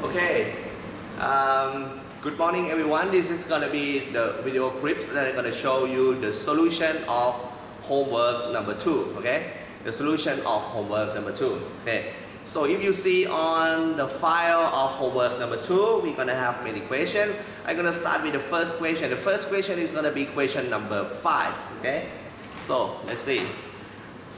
Okay, good morning everyone. This is going to be the video clips that I'm going to show you the solution of homework number 2. Okay, the solution of homework number 2. Okay, so if you see on the file of homework number 2, we're going to have many questions. I'm going to start with the first question. The first question is going to be question number 5. Okay, so let's see.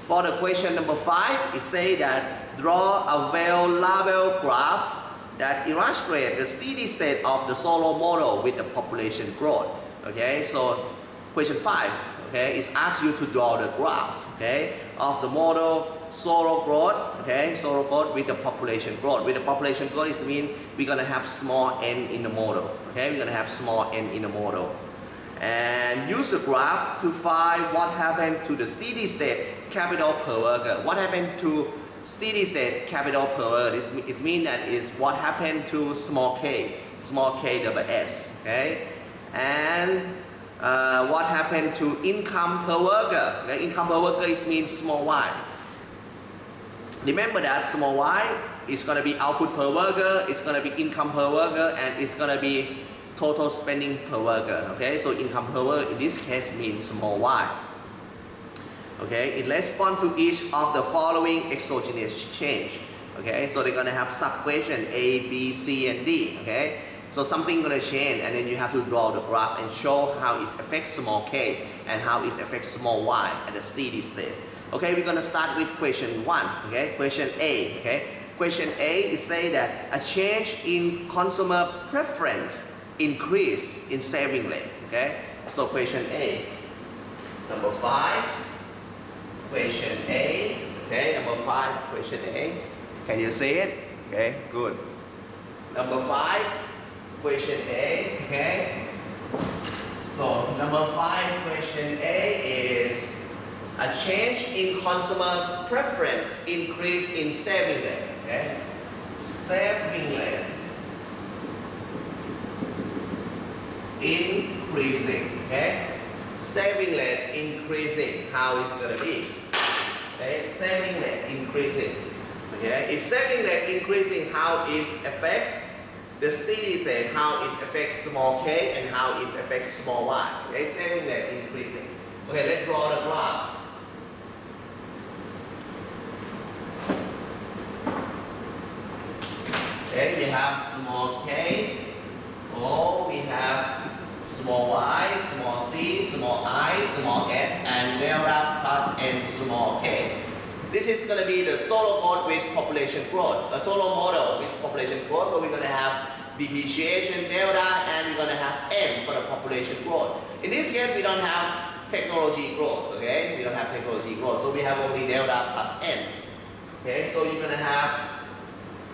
For the question number 5, it says that draw a well-labeled graph that illustrates the steady state of the Solow model with the population growth. Okay, so question 5, okay, is asked you to draw the graph, okay, of the model Solow growth, okay, Solow growth with the population growth. With the population growth, it means we're gonna have small n in the model. Okay, we're gonna have small n in the model. And use the graph to find what happened to the steady state capital per worker. What happened to steady state capital per worker? It means that is what happened to small k double s. Okay, and what happened to income per worker? Okay? Income per worker is means small y. Remember that small y is going to be output per worker, it's going to be income per worker, and it's going to be total spending per worker. Okay, so income per worker in this case means small y. Okay, in response to each of the following exogenous change. Okay, so they're gonna have sub-question A, B, C, and D. Okay, so something gonna change, and then you have to draw the graph and show how it affects small k and how it affects small y at the steady state. Okay, we're gonna start with question 1. Okay, question A. Okay, question A is say that a change in consumer preference increase in saving rate. Okay, so question A, number 5, question A. Okay, number 5, question A. Can you see it? Okay, good. Number 5, question A. Okay, so number 5, question A is a change in consumer preference increase in saving rate. Okay, saving rate increasing. Okay, saving rate increasing. How it's gonna be? Okay, saving rate increasing. Okay, if saving rate increasing, how it affects the steady state, how it affects small k and how it affects small y. Okay, saving rate increasing. Okay, let's draw the graph. Okay, we have small k. Oh, we have small y, small c, small I, small s, and delta plus n small k. This is going to be the Solow growth with population growth, a Solow model with population growth. So we're going to have depreciation delta, and we're going to have n for the population growth. In this case, we don't have technology growth. Okay, we don't have technology growth, so we have only delta plus n. Okay, so you're going to have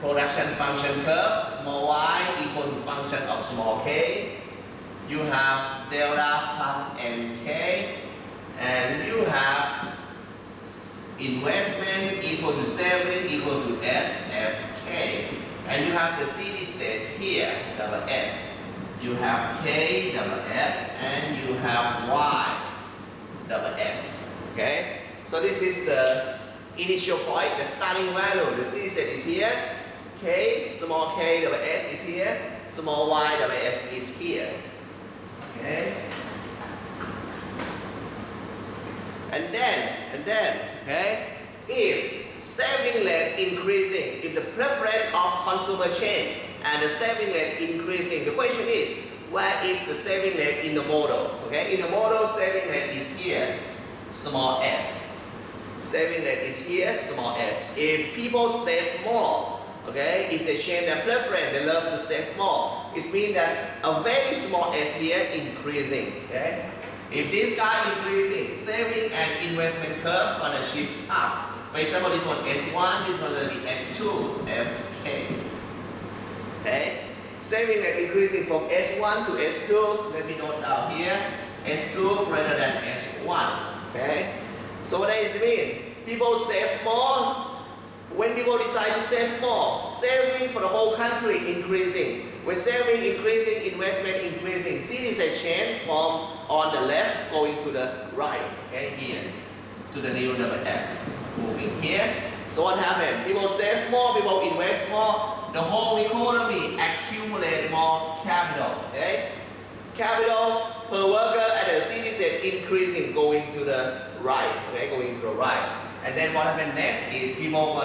production function curve, small y equal to function of small k. You have delta plus nk, and you have investment equal to saving equal to SFK. And you have the steady state here, double S. You have K double S, and you have Y double S. Okay? So this is the initial point, the starting value. The steady state is here. K, small k double S is here. Small y double S is here. Okay. And then, okay, if saving rate increasing, if the preference of consumer change and the saving rate increasing, the question is, where is the saving rate in the model? Okay, in the model, saving rate is here, small s. Saving rate is here, small s. If people save more, okay, if they change their preference, they love to save more. It means that a very small s here increasing. Okay, if this guy increasing, saving and investment curve gonna shift up. For example, this one S1, this one gonna be S2, FK. Okay, saving and increasing from S1 to S2. Let me note down here, S2 greater than S1. Okay, so what does it mean? People save more. When people decide to save more, saving for the whole country increasing. When saving increasing, investment increasing. See this a change from on the left going to the right. Okay, here to the new double S. Moving here. So what happened? People save more, people invest more, the whole economy accumulate more capital. Okay? Capital per worker at the citizen increasing, going to the right. Okay, going to the right. And then what happens next is the whole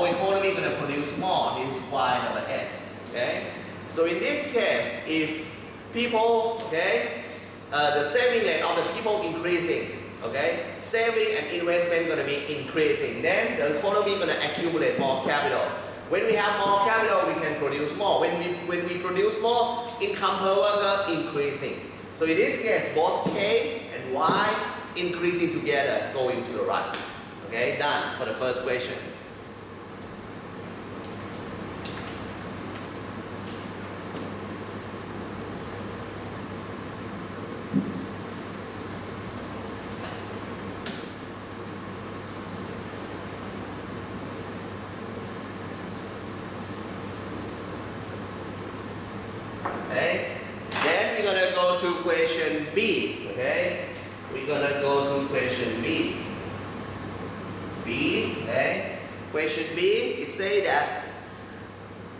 economy gonna produce more. This is Y number S. Okay. So in this case, if people, okay, the saving rate of the people increasing, okay, saving and investment gonna be increasing, then the economy gonna accumulate more capital. When we have more capital, we can produce more. When we produce more, income per worker increasing. So in this case, both K and Y increasing together, going to the right. Okay, done for the first question. Okay, then we're gonna go to question B. Okay, we're gonna go to question B. Okay, question B, it say that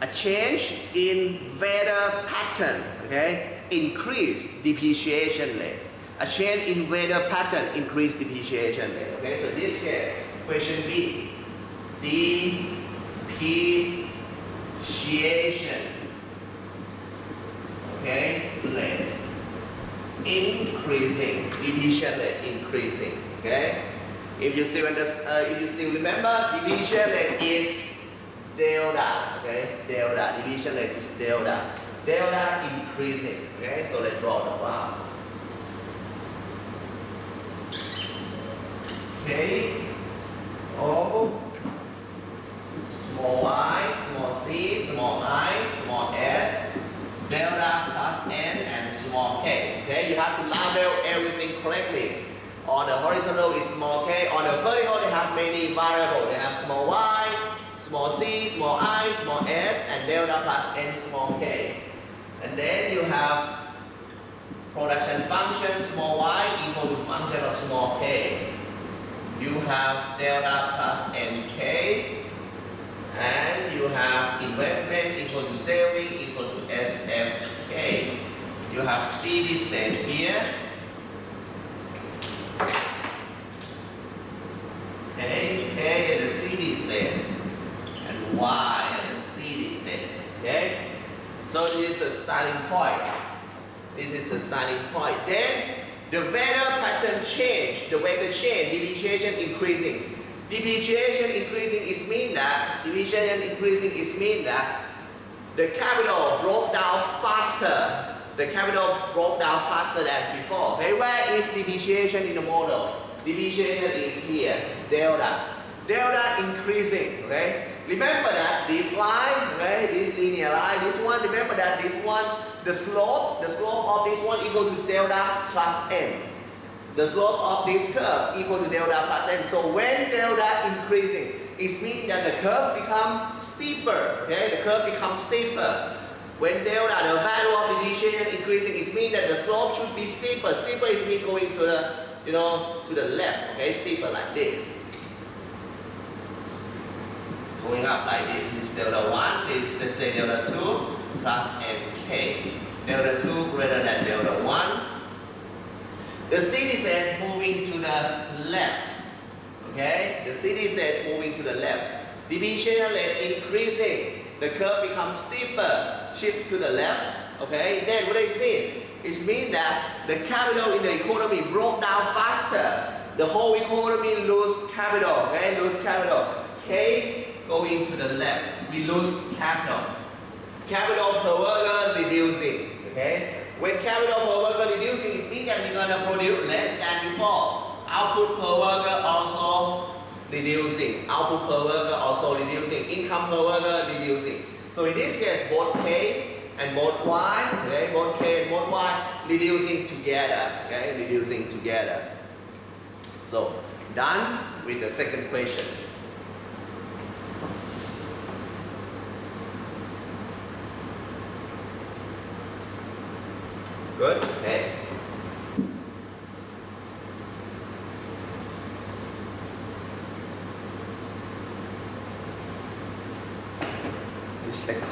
a change in weather pattern, okay, increase depreciation rate. A change in weather pattern increase depreciation rate. Okay, so this case, question B, depreciation, okay, rate increasing, depreciation rate increasing. Okay, if you still remember, depreciation rate is delta. Okay, delta, depreciation rate is delta. Delta increasing. Okay, so let's draw the graph. Okay, O, small I, small c, small I, small s, delta plus n, and small k. Okay, you have to label everything correctly. On the horizontal is small k. On the vertical, they have many variables. They have small y, small c, small I, small s, and delta plus n, small k. And then you have production function, small y equal to function of small k. You have delta plus nk, and you have investment equal to saving equal to SFK. You have steady state here. Okay, K at the steady state, and Y at the steady state. Okay, so this is a starting point. This is the starting point. Then the weather pattern change, the weather change, depreciation increasing. Depreciation increasing is mean that the capital broke down faster. The capital broke down faster than before. Okay, where is depreciation in the model? Depreciation is here, delta. Delta increasing. Okay, remember that this line, okay, this linear line, this one. Remember that this one, the slope of this one equal to delta plus n. The slope of this curve equal to delta plus n. So when delta increasing, it means that the curve becomes steeper. Okay, the curve becomes steeper. When delta, the value of depreciation increasing, it means that the slope should be steeper. Steeper is mean going to the, to the left. Okay, steeper like this. Going up like this is delta 1. This, let's say delta 2 plus nk. Delta 2 greater than delta 1. The steady state moving to the left. Okay, the steady state moving to the left. Depreciation rate increasing. The curve becomes steeper. Shift to the left. Okay, then what does it mean? It means that the capital in the economy broke down faster. The whole economy lose capital. Okay, lose capital. K going to the left. We lose capital. Capital per worker reducing. Okay. When capital per worker reducing, it means that we're gonna produce less than before. Output per worker also reducing. Output per worker also reducing. Income per worker reducing. So in this case, both K and both Y, okay, both K and both Y reducing together. Okay, reducing together. So done with the second question. Good. Okay. This record.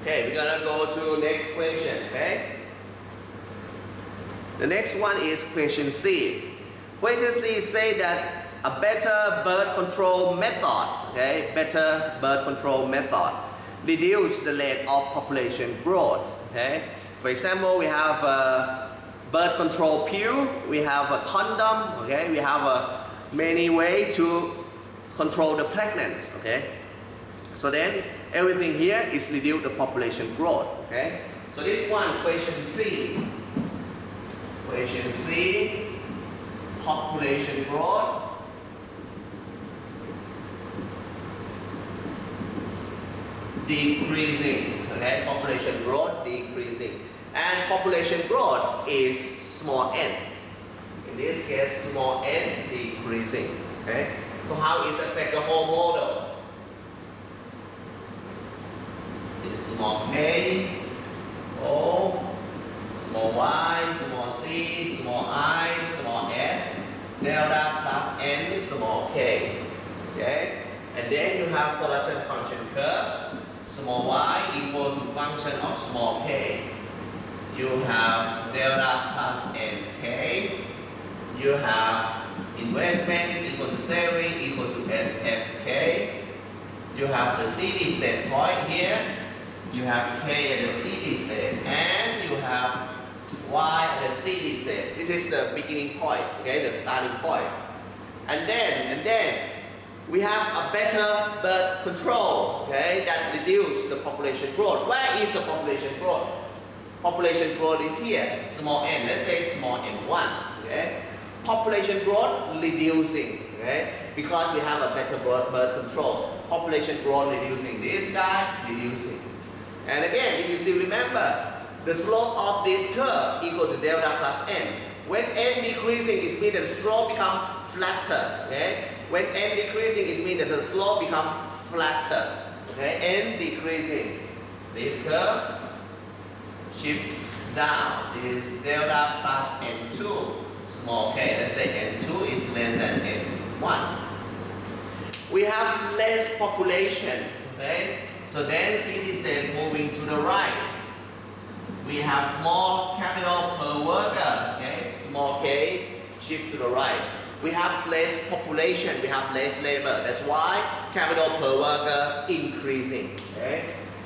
Okay, we're gonna go to next question, okay? The next one is question C. Question C say that a better birth control method, okay, better birth control method reduce the rate of population growth, okay? For example, we have a birth control pill, we have a condom, okay? We have many ways to control the pregnancy, okay? So then everything here is reduce the population growth, okay? So this one, question C. Question C, population growth. Decreasing, okay? Population growth decreasing. And population growth is small n. In this case, small n decreasing, okay? So how is affect the whole model? It's small k, O, small y, small c, small I, small s, delta plus n, small k, okay? And then you have production function curve. Small y equal to function of small k. You have delta plus nk. You have investment equal to saving equal to SFK. You have the steady state point here. You have k at the steady state, and you have y at the steady state. This is the beginning point, okay, the starting point. And then we have a better birth control, okay, that reduce the population growth. Where is the population growth? Population growth is here, small n. Let's say small n1, okay. Population growth reducing, okay, because we have a better birth control. Population growth reducing, this guy reducing. And again, if you still remember, the slope of this curve equal to delta plus n. When n decreasing, it means that the slope become flatter, okay. When n decreasing, it means that the slope become flatter, okay. N decreasing, this curve shift down. This is delta plus n2, small k. Let's say n2 is less than n1. We have less population, okay. So density is moving to the right. We have more capital per worker, okay. Small k shift to the right. We have less population, we have less labor. That's why capital per worker increasing, okay.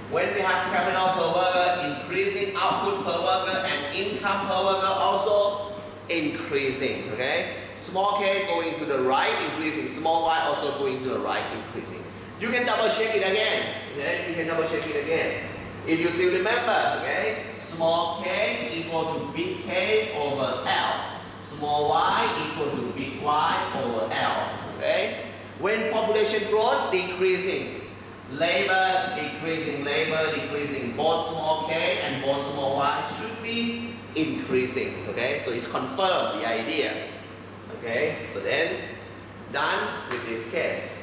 When we have capital per worker increasing, output per worker and income per worker also increasing, okay. Small k going to the right, increasing. Small y also going to the right, increasing. You can double check it again, okay. You can double check it again. If you still remember, okay, small k equal to big K over L. Small y equal to big Y over L, okay. When population growth decreasing, labor decreasing, both small k and both small y should be increasing, okay. So it's confirmed the idea, okay. So then, done with this case.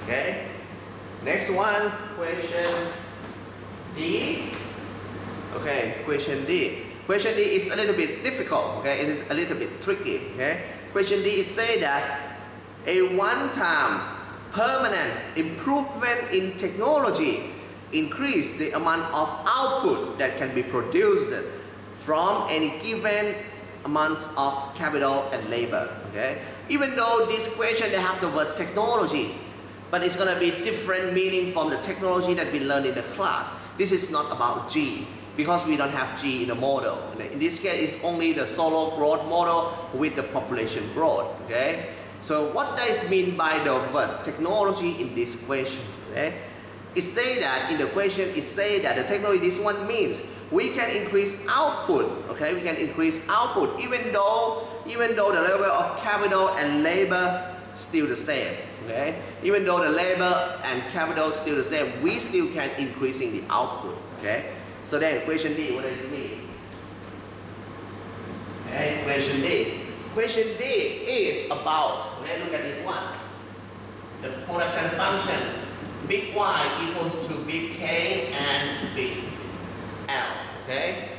Okay, next one, question D. Okay, question D. Question D is a little bit difficult, okay, it is a little bit tricky, okay. Question D is say that a one-time permanent improvement in technology increase the amount of output that can be produced from any given amount of capital and labor, okay. Even though this question they have the word technology, but it's going to be different meaning from the technology that we learned in the class. This is not about G, because we don't have G in the model. In this case, it's only the solo growth model with the population growth, okay? So what does it mean by the word technology in this question, okay? It say that, in the question, it say that the technology, this one means we can increase output, okay? We can increase output even though the level of capital and labor still the same. Okay? Even though the labor and capital still the same, we still can increasing the output. Okay? So then question D, what does it mean? Okay, question D. Question D is about, okay, look at this one. The production function, big Y equal to big K and big L. Okay?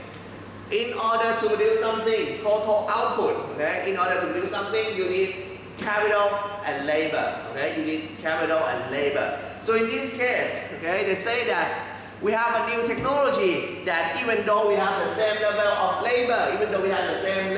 In order to produce something, total output, okay? In order to produce something, you need capital and labor. Okay? You need capital and labor. So in this case, okay, they say that we have a new technology that even though we have the same level of labor, even though we have the same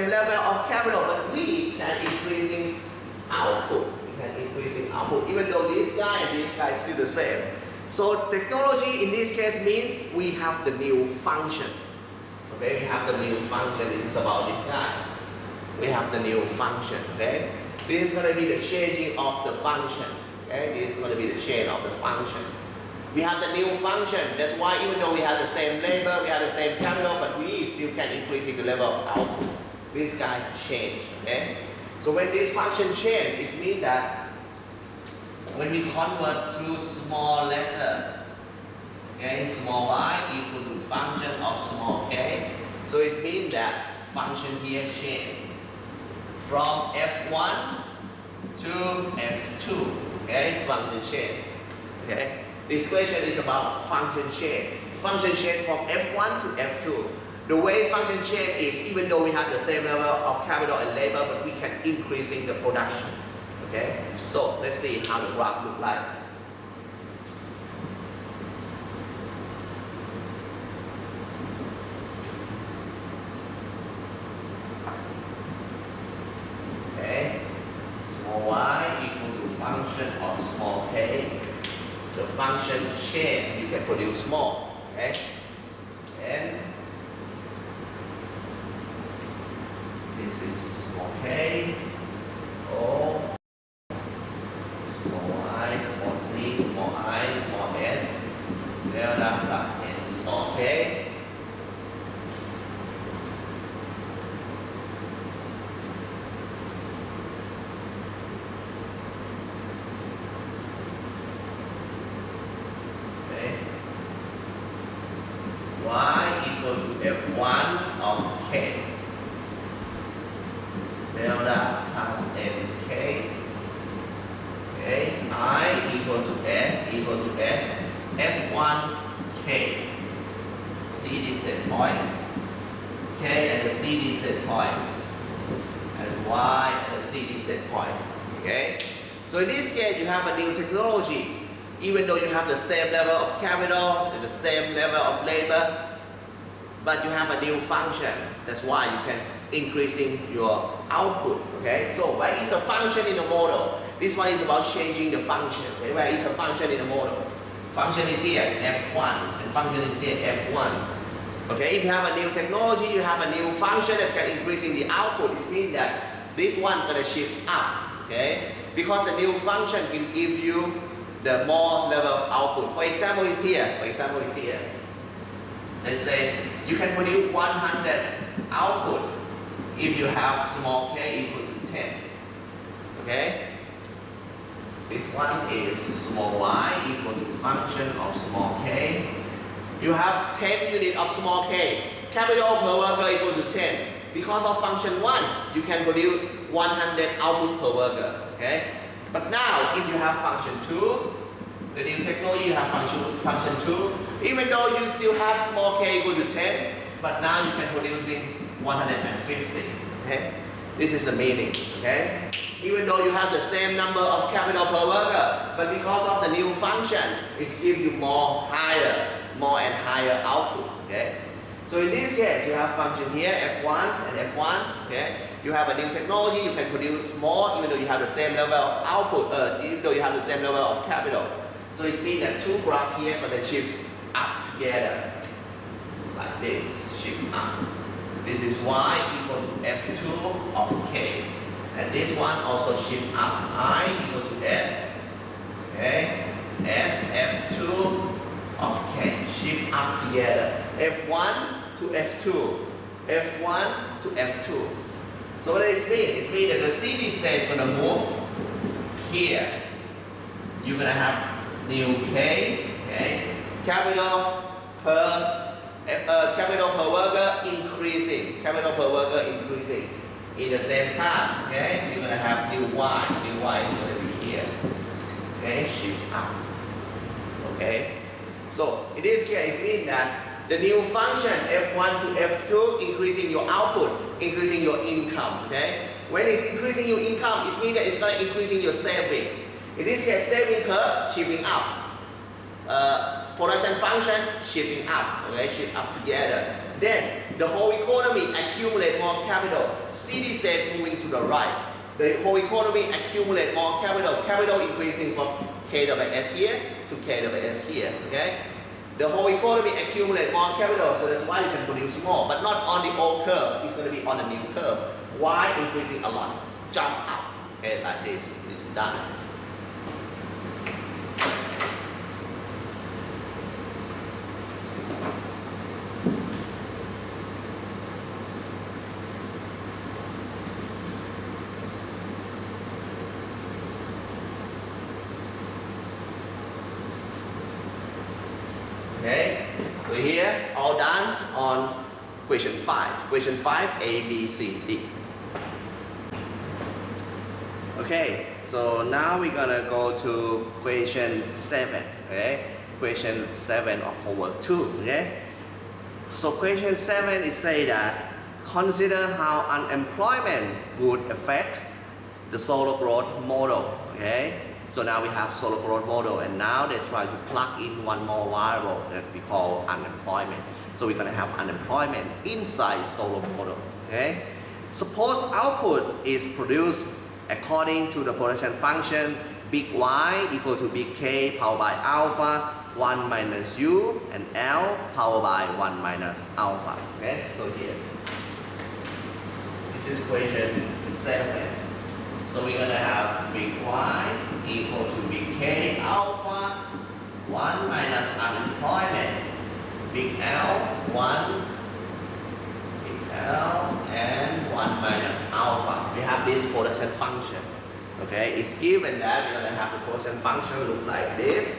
level of capital, but we can increasing output. We can increasing output, even though this guy and this guy is still the same. So technology in this case means we have the new function. Okay, we have the new function. This is about this guy. We have the new function. Okay, this is going to be the changing of the function. Okay, this is going to be the change of the function. We have the new function. That's why even though we have the same labor, we have the same capital, but we still can increasing the level of output. This guy change. Okay, so when this function change, it means that when we convert to small letter, okay, small y equal to function of small k, so it means that function here change from f1 to f2, okay, function change, okay. This question is about function change. Function change from f1 to f2. The way function change is even though we have the same level of capital and labor, but we can increasing the production. Okay, so let's see how the graph look like. Okay, small y equal to function of small k. The function change, you can produce more. Okay, and this is small k. O. Small I, small c, small I, small s, delta plus n small k. Okay. Y equal to f1 of k. Delta plus n k. Okay, I equal to S, F1 K. See this set point, K at the CD set point, and Y at the CD set point. Okay, so in this case you have a new technology. Even though you have the same level of capital and the same level of labor, but you have a new function. That's why you can increasing your output. Okay, so where is a function in the model? This one is about changing the function. Okay? Where is a function in the model? Function is here, F1, and function is here, F1. Okay, if you have a new technology, you have a new function that can increasing the output. It means that this one gonna shift up. Okay, because the new function can give you the more level of output. For example, is here. Let's say you can produce 100 output if you have small k equal to 10. Okay. This one is small y equal to function of small k. You have 10 units of small k. Capital per worker equal to 10. Because of function 1, you can produce 100 output per worker. Okay? But now, if you have function 2, the new technology, you have function 2, even though you still have small k equal to 10, but now you can producing 150. Okay? This is the meaning. Okay? Even though you have the same number of capital per worker, but because of the new function, it gives you more and higher output. Okay? So in this case, you have function here, F1 and F1. Okay? You have a new technology, you can produce more even though you have the same level of output, even though you have the same level of capital. So it means that two graphs here are going to shift up together. Like this, shift up. This is y equal to F2 of k. And this one also shift up, I equal to S, okay, S F2 of K, shift up together, F1 to F2, F1 to F2. So what does it mean? It means that the CD set gonna move here. You're gonna have new K, okay? Capital per worker increasing. Capital per worker increasing. In the same time, okay? You're gonna have new Y. New Y is gonna be here. Okay, shift up. Okay. So in this case, it means that the new function F1 to F2 increasing your output, increasing your income. Okay. When it's increasing your income, it means that it's gonna increasing your saving. In this case, saving curve shifting up. Production function shifting up. Okay, shift up together. Then the whole economy accumulate more capital. CD set moving to the right. The whole economy accumulate more capital. Capital increasing from KWS here to KWS here. Okay. The whole economy accumulate more capital, so that's why you can produce more, but not on the old curve. It's going to be on the new curve. Why increasing a lot? Jump up. Okay, like this. It's done. Okay, so here all done on question 5. Question 5, A, B, C, D. Okay, so now we're gonna go to question 7. Okay, question 7 of homework 2. Okay, so question 7 is say that consider how unemployment would affect the solo growth model. Okay. So now we have solo growth model, and now they try to plug in one more variable that we call unemployment. So we're gonna have unemployment inside solo model. Okay. Suppose output is produced according to the production function big Y equal to big K powered by alpha 1 minus U and L powered by 1 minus alpha. Okay. So here, this is question 7. So we're gonna have big Y equal to big K alpha 1 minus unemployment, big L 1, big L and 1 minus alpha. We have this production function. Okay, it's given that we're gonna have the production function look like this,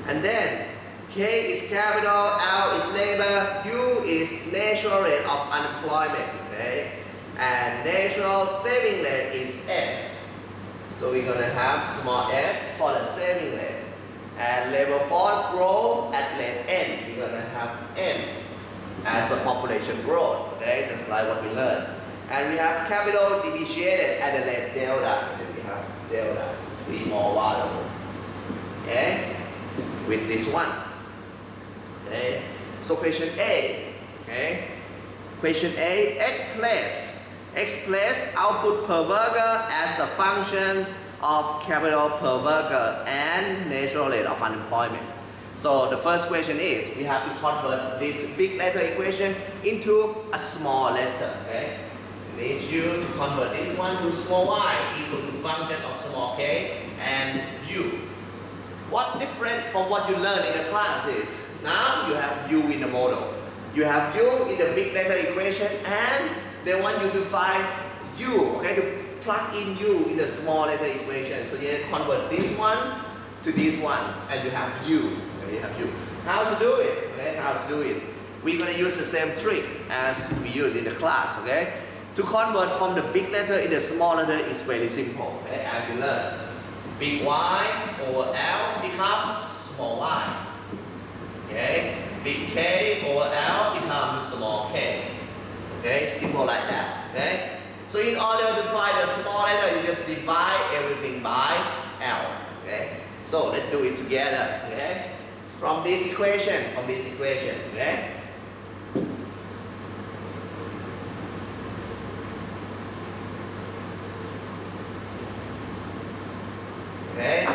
and then K is capital, L is labor, U is natural rate of unemployment. Okay. And natural saving rate is S. So we're going to have small s for the saving rate. And labor force growth at rate N. We're going to have N as a population growth. Okay, just like what we learned. And we have capital depreciated at the rate delta. And then we have delta, 3 more variables. Okay, with this one. Okay, so question A. Okay, question A, express output per worker as a function of capital per worker and natural rate of unemployment. So the first question is, we have to convert this big letter equation into a small letter. Okay? We need you to convert this one to small y equal to function of small k and u. What different from what you learned in the class is, now you have u in the model. You have u in the big letter equation, and they want you to find u, okay, to plug in u in the small letter equation. So you convert this one to this one, and you have u. Okay, you have u. How to do it? Okay, how to do it? We're going to use the same trick as we used in the class. Okay, to convert from the big letter in the small letter is very simple. Okay, as you learn, big Y over L becomes small y. Okay, big K over L becomes small k. Okay, simple like that. Okay, so in order to find the small letter, you just divide everything by L. Okay, so let's do it together. Okay, from this equation. Okay. Okay,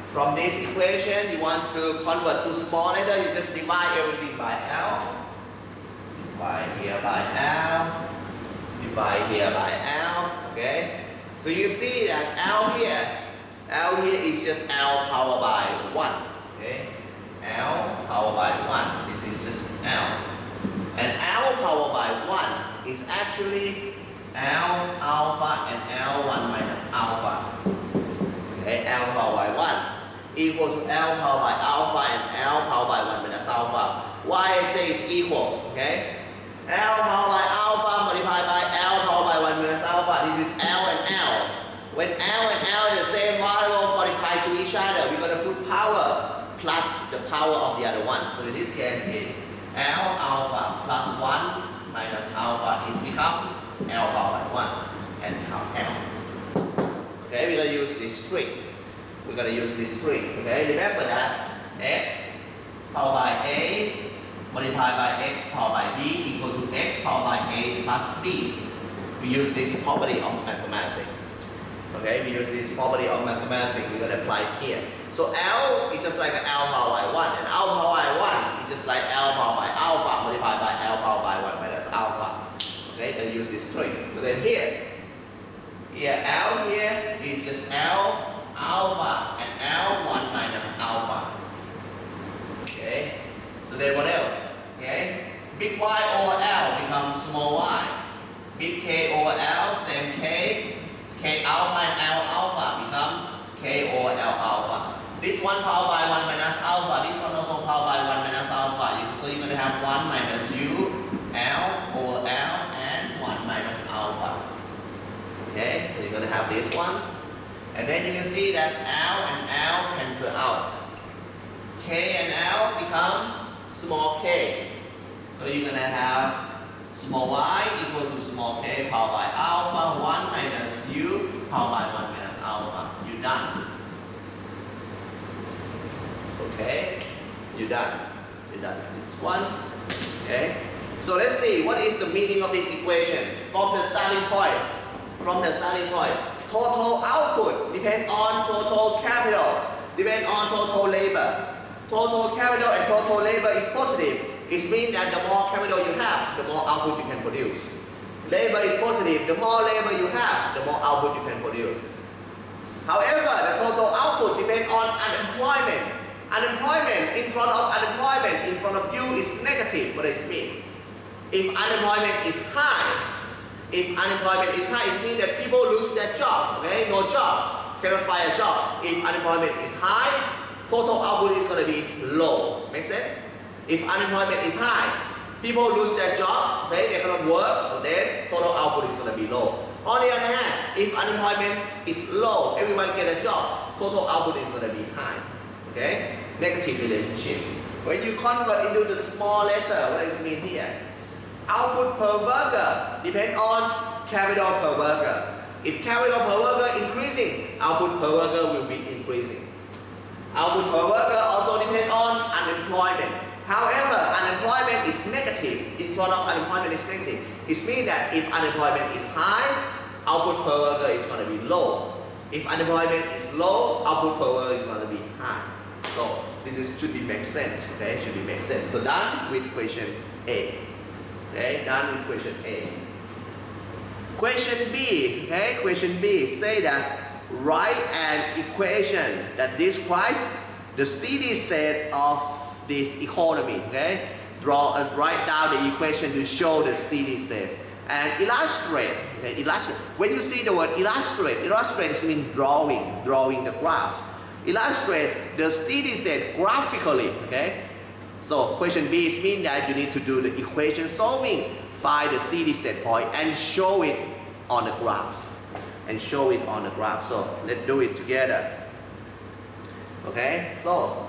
from this equation, you want to convert to small letter, you just divide everything by L. Divide here by L. Divide here by L. Okay, so you see that L here is just L powered by 1. Okay, L powered by 1. This is just L. And L powered by 1 is actually L alpha and L1 minus alpha. Okay, L power by 1 equal to L power by alpha and L power by 1 minus alpha. Why I say it's equal? Okay, L power by alpha multiplied by L power by 1 minus alpha. This is L and L. When L and L are the same variable multiplied to each other, we're going to put power plus the power of the other one. So in this case, it's L alpha plus 1 minus alpha is become L power by 1 and become L. Okay, we're going to use this string. We're going to use this string. Okay, remember that x power by a multiplied by x power by b equal to x power by a plus b. We use this property of mathematics. Okay, we use this property of mathematics. We're going to apply it here. So L is just like L power by 1, and L power by 1 is just like L power by alpha multiplied by L power by 1 minus alpha. Okay, and use this string. So then here L here is just L alpha and L1 minus alpha. Okay, so then what else? Okay, big Y over L becomes small y. Big K over L, same K. K alpha and L alpha become K over L alpha. This one power by 1 minus alpha, this one also power by 1 minus alpha. So you're going to have 1 minus U, L over L, and 1 minus alpha. Okay, so you're going to have this one. And then you can see that L and L cancel out. K and L become small k. So you're going to have small y equal to small k powered by alpha 1 minus u powered by 1 minus alpha. You're done. Okay, you're done. You're done. This one. Okay. So let's see what is the meaning of this equation from the starting point. From the starting point, total output depend on total capital, depend on total labor. Total capital and total labor is positive. It means that the more capital you have, the more output you can produce. Labor is positive. The more labor you have, the more output you can produce. However, the total output depends on unemployment. Unemployment in front of unemployment in front of you is negative. What does it mean? If unemployment is high, it means that people lose their job. Okay, no job, cannot find a job. If unemployment is high, total output is going to be low. Make sense? If unemployment is high, people lose their job, okay, they cannot work, then total output is going to be low. On the other hand, if unemployment is low, everyone get a job, total output is going to be high. Okay, negative relationship. When you convert into the small letter, what does it mean here? Output per worker depend on capital per worker. If capital per worker increasing, output per worker will be increasing. Output per worker also depend on unemployment. However, unemployment is negative. In front of unemployment is negative. It means that if unemployment is high, output per worker is going to be low. If unemployment is low, output per worker is going to be high. So this should be make sense. Okay, should be make sense. So done with question A. Okay, done with question A. Question B. Okay, question B say that write an equation that describes the steady state of this economy. Okay, write down the equation to show the steady state and illustrate. Okay, illustrate. When you see the word illustrate means drawing the graph. Illustrate the steady state graphically. Okay, so question B means that you need to do the equation solving, find the steady state point and show it on the graph. So let's do it together. Okay, so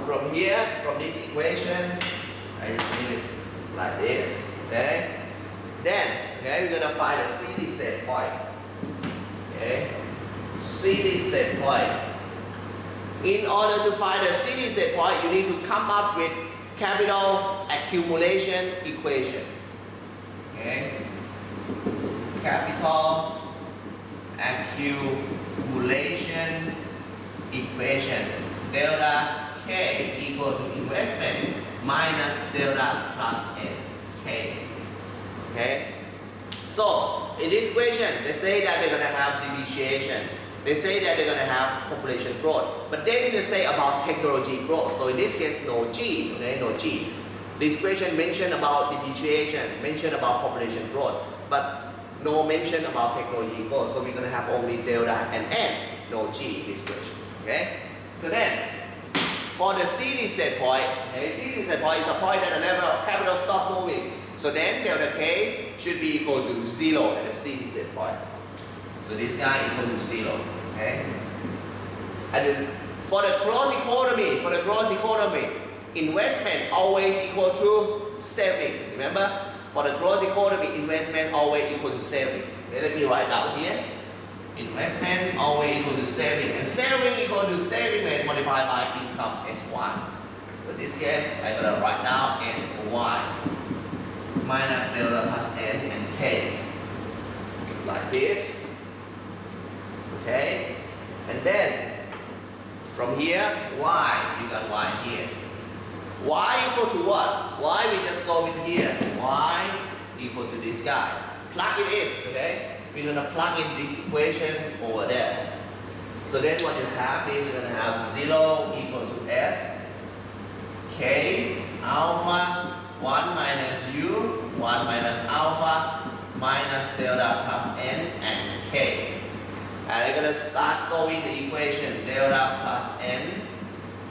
from here, from this equation, I just need it like this, okay? Then, okay, we're gonna find a steady state point. Okay, steady state point. In order to find a steady state point, you need to come up with capital accumulation equation. Okay, capital accumulation equation. Delta K equal to investment minus delta plus n k. Okay? So, in this equation, they say that they're going to have depreciation. They say that they're going to have population growth. But they didn't say about technology growth. So, in this case, no G. Okay? No G. This equation mentioned about depreciation, mentioned about population growth, but no mention about technology growth. So, we're going to have only delta and n. No G in this equation. Okay? So then, for the steady state point, steady state point is a point at the level of capital stop moving. So then delta K should be equal to 0 at the steady state point. So this guy equal to 0. Okay? And then for the closed economy, investment always equal to saving. Remember? For the closed economy, investment always equal to saving. Okay, let me write down here. Investment always equal to saving, and saving equal to saving rate multiplied by income S1. So this case, I'm gonna write down SY minus delta plus n and k, like this. Okay, and then from here, y, you got y here. Y equal to what? Y we just solve it here. Y equal to this guy. Plug it in. Okay. We're going to plug in this equation over there. So then what you have is you're going to have 0 equal to S, K, alpha, 1 minus U, 1 minus alpha, minus delta plus N and K. And you're going to start solving the equation delta plus N,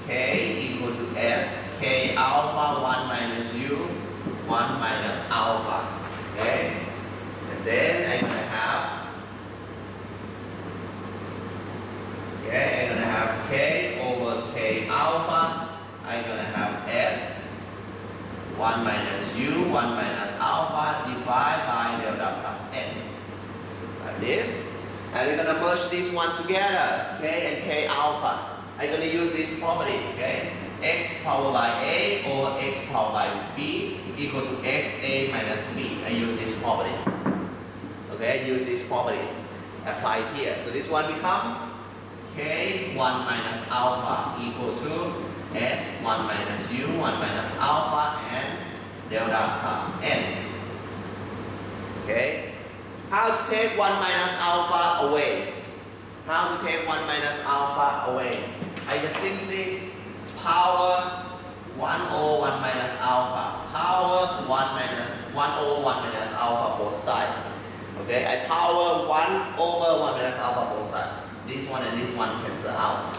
K equal to S, K alpha, 1 minus U, 1 minus alpha. Okay? Then I'm going to have, K over K alpha. I'm going to have S, 1 minus U, 1 minus alpha, divided by delta plus N. Like this. And we're going to merge this one together, K and K alpha. I'm going to use this property, okay? X powered by A over X powered by B equal to XA minus B. I use this property. Okay, use this property. Apply here. So this one become K 1 minus alpha equal to S 1 minus U 1 minus alpha and delta plus N. Okay. How to take 1 minus alpha away? How to take 1 minus alpha away? I just simply power 1 over 1 minus alpha. Power 1 minus 1 over 1 minus alpha both sides. Okay, I power 1 over 1 minus alpha both sides. This one and this one cancel out.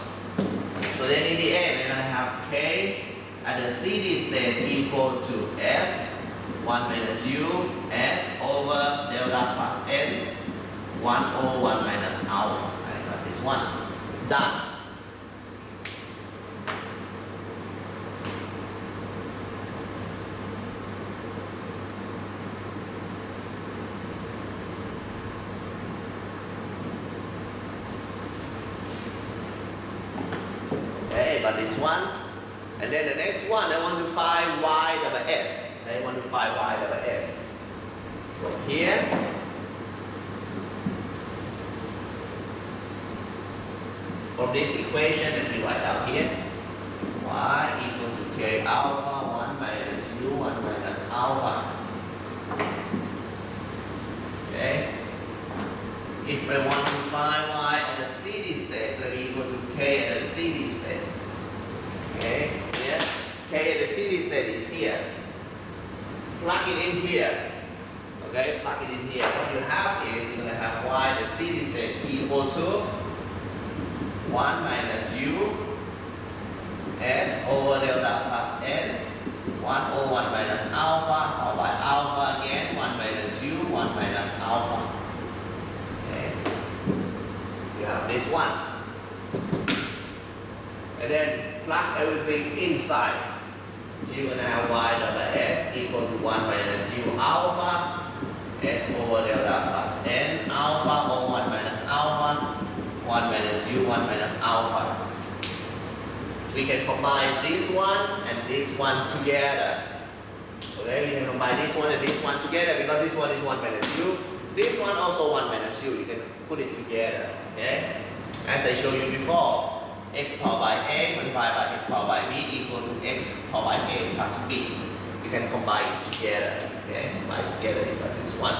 So then in the end, we're going to have K at the steady state equal to S, 1 minus U, S over delta plus N, 1 over 1 minus alpha. I got this one. Done. But this one, and then the next one, I want to find y double s. I want to find y double s. From here, from this equation that we write out here, y equal to k alpha 1 minus u 1 minus alpha. Okay. If I want to find y at the steady state, let me equal to k at the steady state. Okay, here, K at the steady state is here. Plug it in here. Okay, plug it in here. What you have is you're going to have y at the steady state equal to 1 minus u S over delta plus N, 1 over 1 minus alpha, or by alpha again, 1 minus u, 1 minus alpha. Okay, you have this one. And then plug everything inside. You're going to have y double s equal to 1 minus u alpha, s over delta plus n, alpha over 1 minus alpha, 1 minus u, 1 minus alpha. We can combine this one and this one together. Okay, we can combine this one and this one together because this one is 1 minus u. This one also 1 minus u. You can put it together. Okay, as I showed you before. x power by a multiplied by x power by b equal to x power by a plus b. You can combine it together. Okay, combine together, you got this one.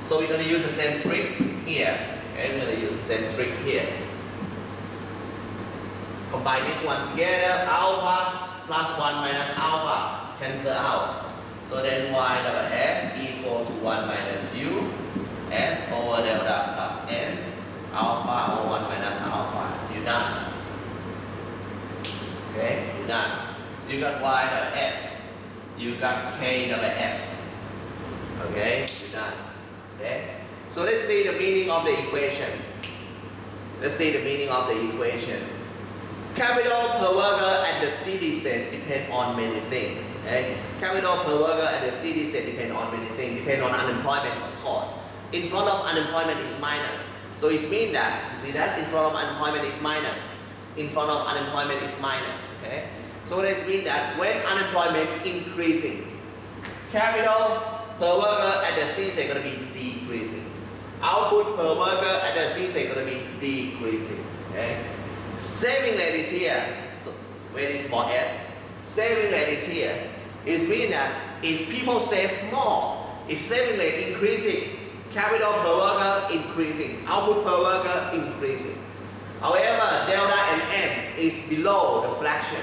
So we're going to use the same trick here. Okay, we're going to use the same trick here. Combine this one together, alpha plus 1 minus alpha cancel out. So then y double s equal to 1 minus u s over delta plus n alpha over 1 minus alpha. You're done. Okay, you're done. You got y double s. You got k double s. Okay, you're done. Okay. So let's see the meaning of the equation. Let's see the meaning of the equation. Capital per worker at the steady state depend on many things. Okay? Capital per worker at the steady state depend on many things. Depend on unemployment, of course. In front of unemployment is minus. So it means that, you see that? In front of unemployment is minus. In front of unemployment is minus. Okay? So this means that when unemployment increasing, capital per worker at the steady state is going to be decreasing. Output per worker at the steady state is going to be decreasing. Okay? Saving rate is here, so very small s. Saving rate is here. It means that if people save more, if saving rate increasing, capital per worker increasing, output per worker increasing. However, delta and m is below the fraction.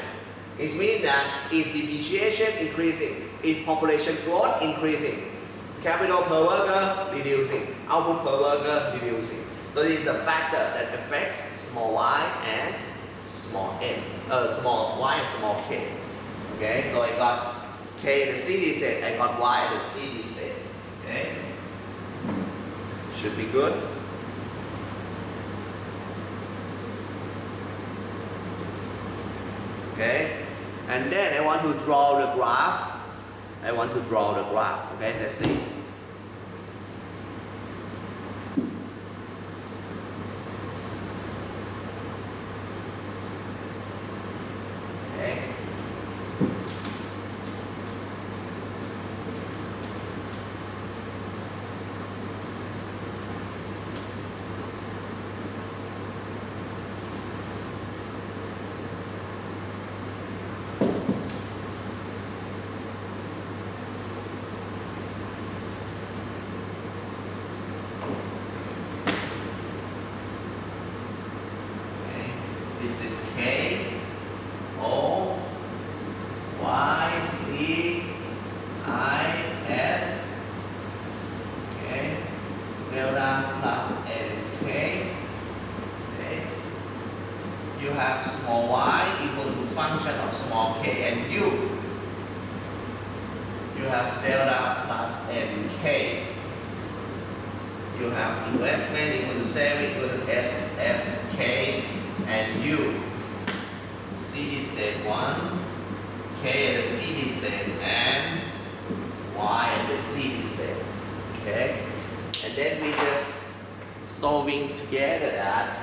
It means that if depreciation increasing, if population growth increasing, capital per worker reducing, output per worker reducing. So this is a factor that affects small y and small n, small y and small k. Okay, so I got k at the steady state, I got y at the steady state. Okay, should be good. Okay, and then I want to draw the graph. Okay, let's see. This is K, O, Y, Z, I, S, okay, delta plus N, K, okay. You have small y equal to function of small k and u. You have delta plus N, K. You have investment equal to saving equal to S, F, K, and U. Steady state 1, K at the steady state, and Y at the steady state. Okay? And then we just solving together that.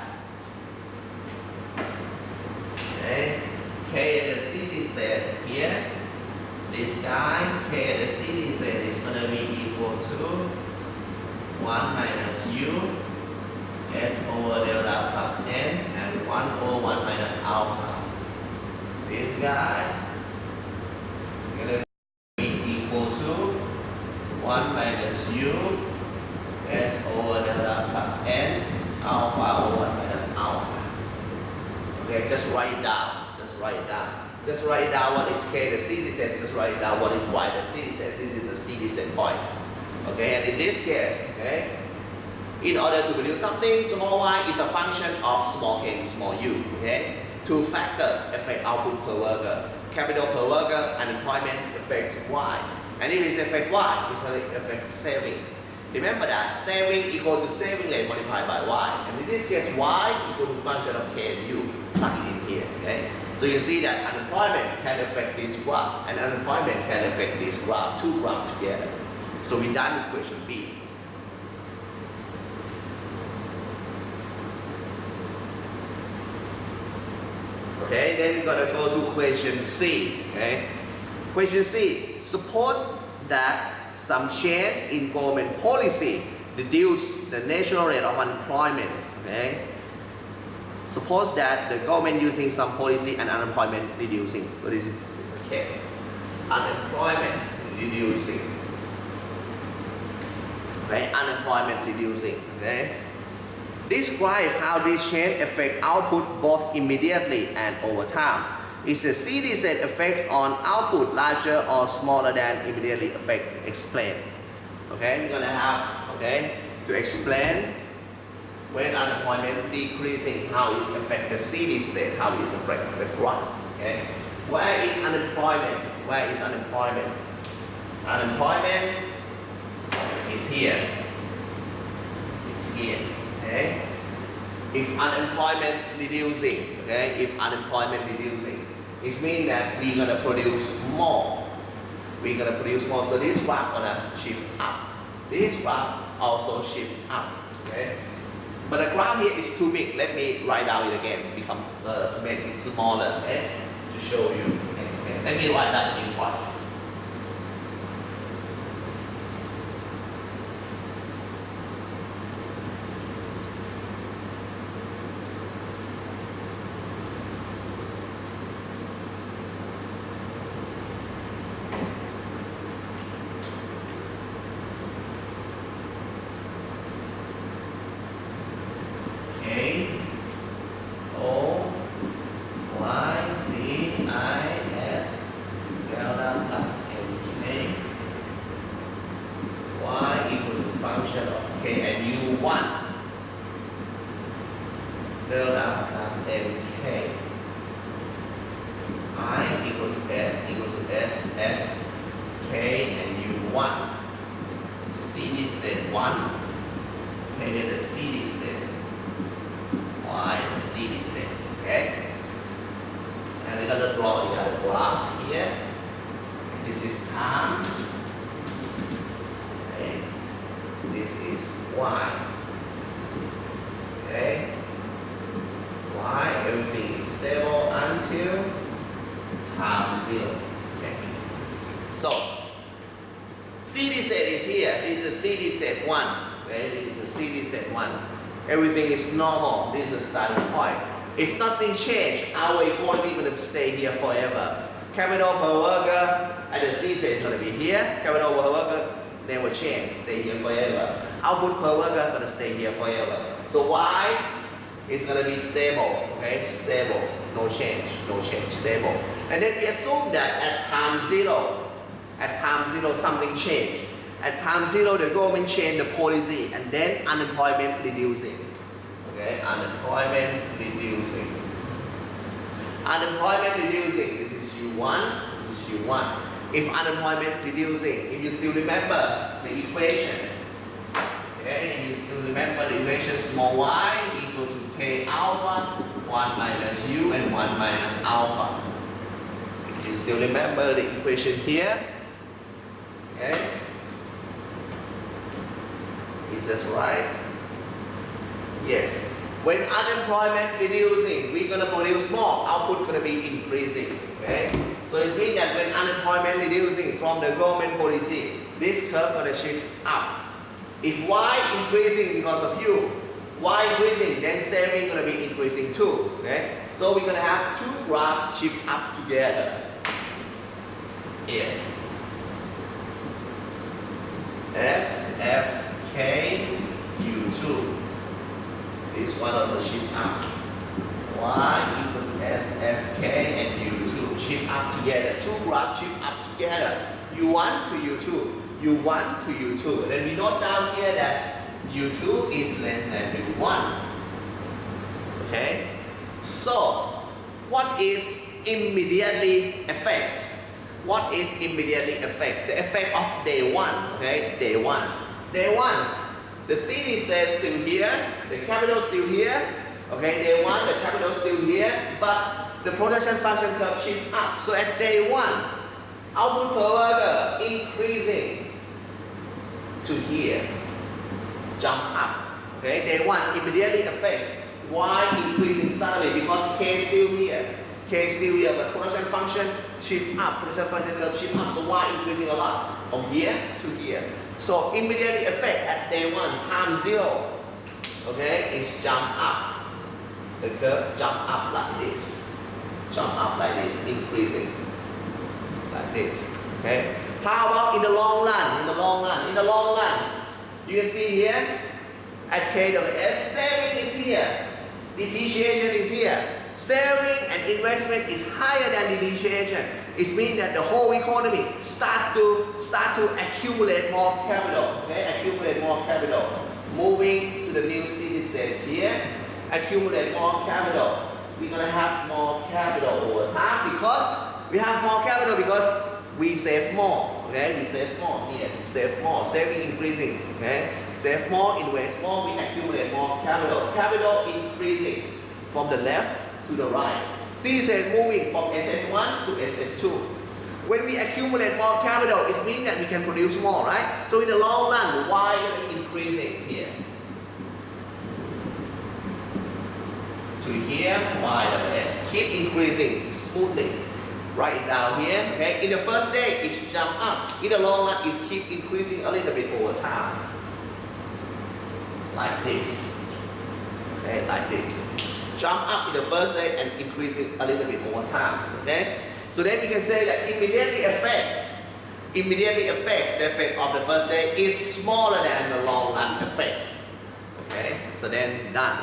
Okay? K at the steady state here. This guy, K at the steady state is going to be equal to 1 minus U S over delta plus N and 1 over 1 minus alpha. This guy will be equal to 1 minus U S over delta plus N alpha over 1 minus alpha. Okay, just write it down. Just write it down. Just write down what is K the steady state. Just write down what is Y the steady state. This is a steady state point. Okay, and in this case, okay, in order to produce something, small y is a function of small k and small u. Okay, two factors affect output per worker. Capital per worker, unemployment affects y, and if it affects y, it affects saving. Remember that saving equal to saving rate multiplied by y, and in this case, y equal to function of k and u. Plug it in here. Okay, so you see that unemployment can affect this graph, and unemployment can affect this graph. Two graphs together. So we done with question B. Okay, then we're gonna go to question C. Okay, question C. Suppose that some change in government policy reduce the national rate of unemployment. Okay, Suppose that the government using some policy and unemployment reducing. So this is the case. Unemployment reducing. Okay, unemployment reducing. Okay. Describe how this change affect output both immediately and over time. Is the CDZ effects on output larger or smaller than immediately effect? Explain. Okay, we're gonna have to explain when unemployment decreasing, how it affect the CD state, how it affect the graph. Okay, where is unemployment? Where is unemployment? Unemployment is here. It's here. Okay. If unemployment reducing, if unemployment reducing, it means that we're gonna produce more. We're gonna produce more. So this graph gonna shift up. This graph also shift up. Okay. But the graph here is too big. Let me write down it again. To make it smaller. Okay. To show you. Okay. Let me write that in graph. Function of k and u1 delta plus mk I equal to s f k and u1 steady state 1 k is the steady state y is the steady state. Okay, and we're gonna draw the graph here. This is time. This is y. Okay, y, everything is stable until time 0. Okay, so CD set is here. This is CD set 1. Okay, this is CD set 1. Everything is normal. This is a starting point. If nothing change, our equality is going to stay here forever. Capital per worker at the C set is going to be here. Capital per worker never change, stay here forever. Output per worker gonna stay here forever. So y is gonna be stable, okay? Stable, no change, stable. And then we assume that at time 0 something changed. At time 0 the government changed the policy and then unemployment reducing. Okay, unemployment reducing. Unemployment reducing, this is U1, this is U1. If unemployment reducing, if you still remember the equation, okay, if you still remember the equation, small y equal to k alpha, 1 minus u and 1 minus alpha. If you still remember the equation here, okay, is this right? Yes. When unemployment reducing, we're gonna produce more, output gonna be increasing, okay? So it means that when unemployment reducing from the government policy, this curve gonna shift up. If y increasing because of u, y increasing, then saving gonna be increasing too. Okay? So we're gonna have two graphs shift up together. Here. S, F, K, U2. This one also shift up. Y equal to S, F, K, and U2. Shift up together. Two graphs shift up together. U1 to U2. U1 to U2. And then we note down here that U2 is less than U1. Okay? So, what is immediately affects? What is immediately affects? The effect of day 1. Okay? Day 1. Day 1. The CD says still here. The capital still here. Okay? Day 1, the capital still here. But the production function curve shifts up. So at day 1, output per worker increasing to here, jump up. Okay, day 1 immediately affects y increasing suddenly because k is still here. K is still here, but production function shift up. Production function curve shift up, so y increasing a lot from here to here. So immediately affect at day 1, time 0. Okay, is jump up. the curve jump up like this. Jump up like this, increasing like this. Okay. How about in the long run? In the long run, you can see here at KWS, saving is here, depreciation is here. Saving and investment is higher than depreciation. It means that the whole economy start to accumulate more capital. Okay, accumulate more capital. Moving to the new city state here, accumulate more capital. We're gonna have more capital over time because we have more capital because we save more. Okay, we save more here. Save more. Saving increasing. Okay, save more, invest more. We accumulate more capital. Capital increasing from the left to the right. See, said moving from SS1 to SS2. When we accumulate more capital, it means that we can produce more, right? So in the long run, Y is increasing here. To here, YWS. Keep increasing smoothly. Write it down here. Okay. In the first day, it's jump up. In the long run, it's keep increasing a little bit over time. Like this. Okay, like this. Jump up in the first day and increasing a little bit over time. Okay. So then we can say that immediately affects the effect of the first day is smaller than the long run effects. Okay. So then done.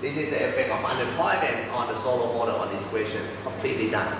This is the effect of unemployment on the Solow model on this question. Completely done.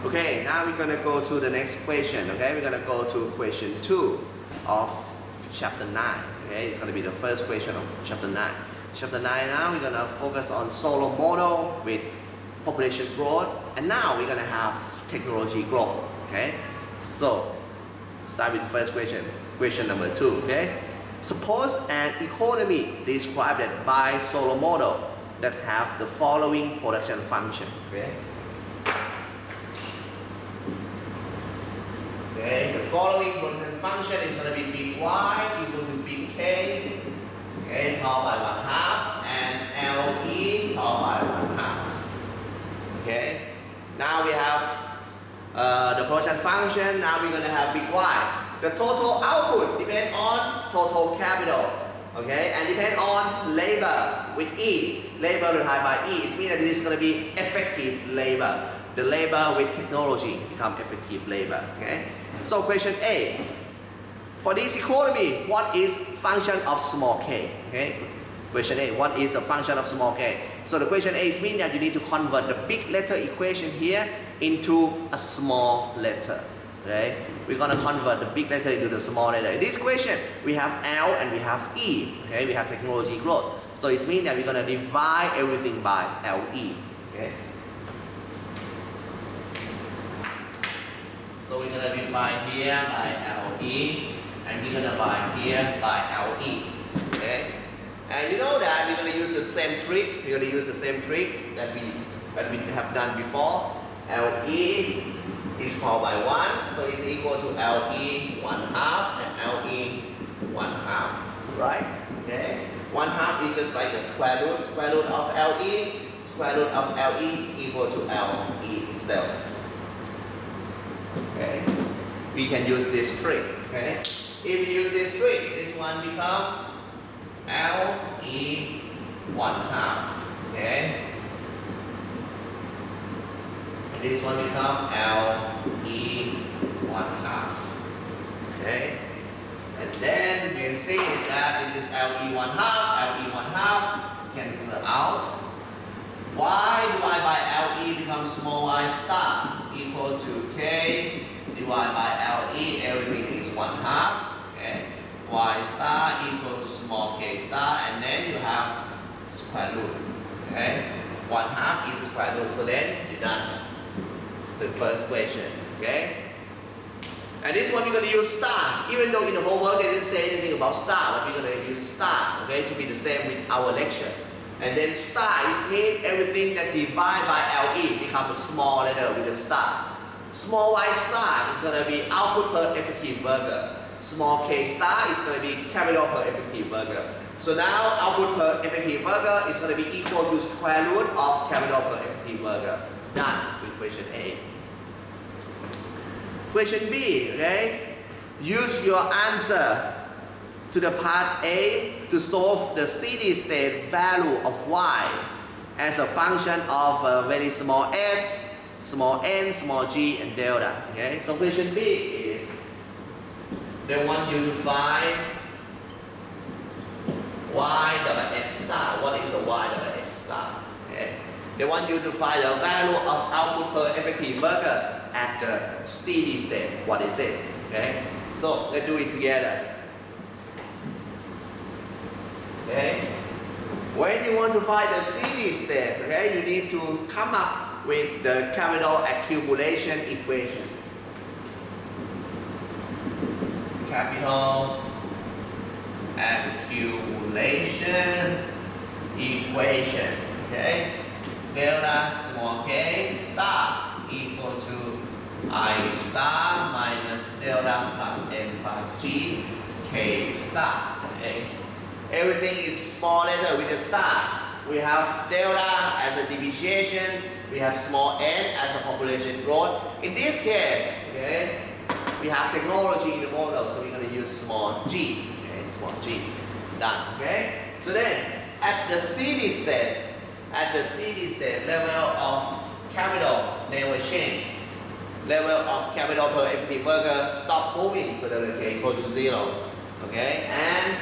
Okay, now we're going to go to the next question. Okay, we're going to go to question 2 of chapter 9. Okay, it's going to be the first question of chapter 9. Chapter 9 now we're going to focus on Solow model with population growth, and now we're going to have technology growth. Okay, so start with the first question. Question number 2. Okay, suppose an economy described by Solow model that have the following production function. Okay. Okay, the following production function is going to be big Y equal to big K, okay, powered by 1/2, and LE powered by 1/2. Okay, now we have the production function. Now we're going to have big Y. The total output depends on total capital, okay, and depend on labor with E. Labor divided by E. It means that this is going to be effective labor. The labor with technology become effective labor. Okay. So question A. For this economy, what is function of small k? Okay. Question A. What is the function of small k? So the question A is mean that you need to convert the big letter equation here into a small letter. Okay. We're gonna convert the big letter into the small letter. In this question, we have L and we have E. Okay. We have technology growth. So it means that we're gonna divide everything by LE. Okay. So we're going to divide here by LE, and we're going to divide here by LE. Okay? And you know that we're going to use the same trick. We're going to use the same trick that we have done before. LE is powered by 1, so it's equal to LE 1/2 and LE 1/2. Right? Okay? 1/2 is just like the square root of LE. Square root of LE equal to LE itself. Okay, we can use this trick. Okay, if you use this trick, this one become LE 1/2. Okay, and this one become LE 1/2. Okay, and then you can see that this is LE 1/2. Cancel out. Y divided by LE becomes small y star equal to K divided by LE. Everything is 1/2. Okay. Y star equal to small k star, and then you have square root. Okay. 1/2 is square root. So then you're done the first question. Okay. And this one we're going to use star. Even though in the homework they didn't say anything about star, but we're going to use star. Okay, to be the same with our lecture. And then star is mean everything that divide by LE become a small letter with a star. Small y star is going to be output per effective worker. small k star is going to be capital per effective worker. So now output per effective worker is going to be equal to square root of capital per effective worker. Done with question A. Question B, okay? Use your answer to the part A to solve the steady state value of y as a function of a very small s, small n, small g, and delta. Okay, so question B is they want you to find y double s star. What is a y double s star? Okay. They want you to find the value of output per effective worker at the steady state. What is it? Okay, so let's do it together. Okay, when you want to find the steady state, okay, you need to come up with the capital accumulation equation. Capital accumulation equation. Okay, delta small k star equal to I star minus delta plus n plus g k star. Okay. Everything is small letter with a star. We have delta as a depreciation. We have small n as a population growth. In this case, okay, we have technology in the model, so we're going to use small g. Okay, small g. Done. Okay. So then, at the steady state, level of capital never change. Level of capital per effective worker stop moving, so delta k equal to 0. Okay, and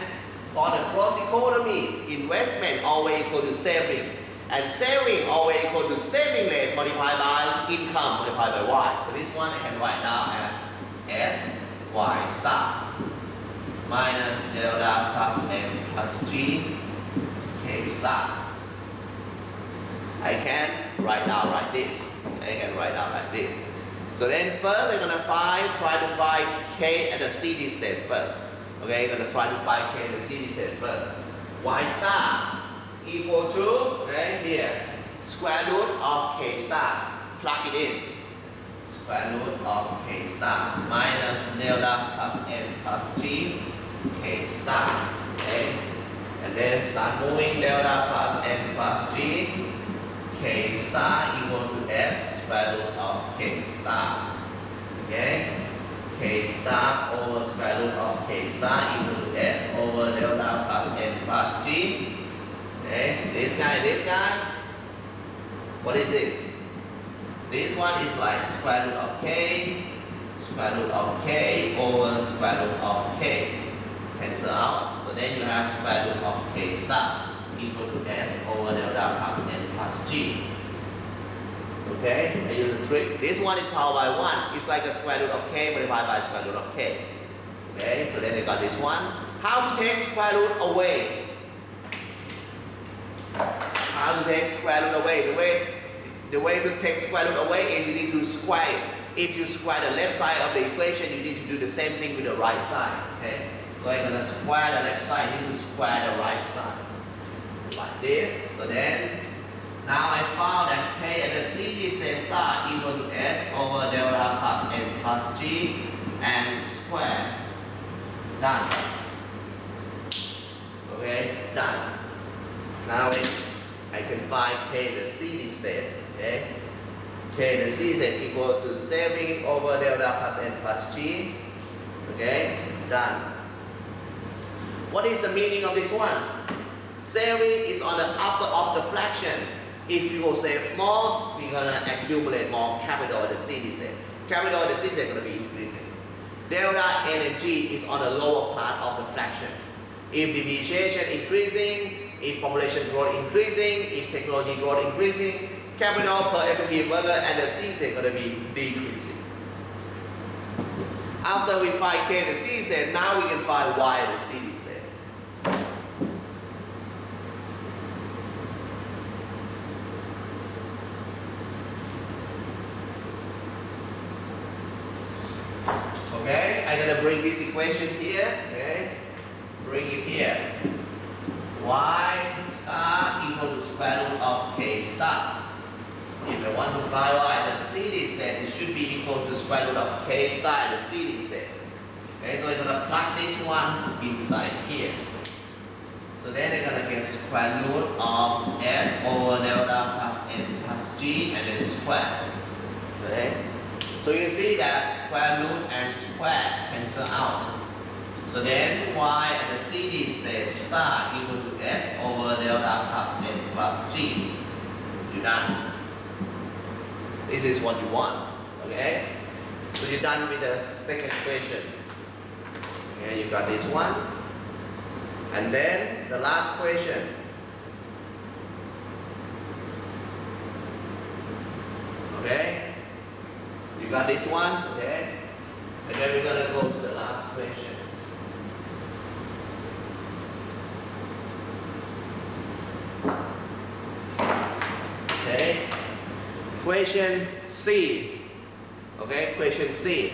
for the cross economy, investment always equal to saving, and saving always equal to saving rate multiplied by income multiplied by y. So this one I can write down as s y star minus delta plus n plus g k star. I can write down like this. So then first we're gonna try to find k at the steady state first. Okay, we're going to try to find k in the steady state first. Y star equal to, okay, here, square root of k star. Plug it in. Square root of k star minus delta plus n plus g k star. Okay, and then start moving delta plus n plus g k star equal to s square root of k star. Okay. K star over square root of k star equal to s over delta plus n plus g. Okay, this guy. What is this? This one is like square root of k over square root of k. Cancel out. So then you have square root of k star equal to s over delta plus n plus g. Okay, I use a trick. This one is powered by 1. It's like the square root of k multiplied by square root of k. Okay, so then I got this one. How to take square root away? How to take square root away? The way to take square root away is you need to square it. If you square the left side of the equation, you need to do the same thing with the right side. Okay, so I'm gonna square the left side. You need to square the right side like this. So then. Now I found that k at the steady state star equal to s over delta plus n plus g and square. Done. Okay, done. Now I can find k at the steady state. Okay, k at the steady state equal to saving over delta plus n plus g. Okay, done. What is the meaning of this one? Saving is on the upper of the fraction. If you will save more, we're gonna accumulate more capital at the steady state. Capital at the steady state is gonna be increasing. Delta N and G is on the lower part of the fraction. If depreciation increasing, if population growth increasing, if technology growth increasing, capital per effective worker at the steady state is gonna be decreasing. After we find K at the steady state, now we can find Y at the steady state. Okay, I'm gonna bring this equation here. Okay, bring it here. Y star equal to square root of k star. If I want to find y at the steady state, it should be equal to square root of k star at the steady state. Okay, so we're gonna plug this one inside here. So then they're gonna get square root of S over delta plus N plus G and then square. Okay. So you see that square root and square cancel out. So then y at the CD state star equal to S over delta plus N plus G. You're done. This is what you want. Okay? So you're done with the second equation. Okay, you got this one. And then the last question. Okay? You got this one, okay? And then we're gonna go to the last question. Okay? Question C. Okay, question C.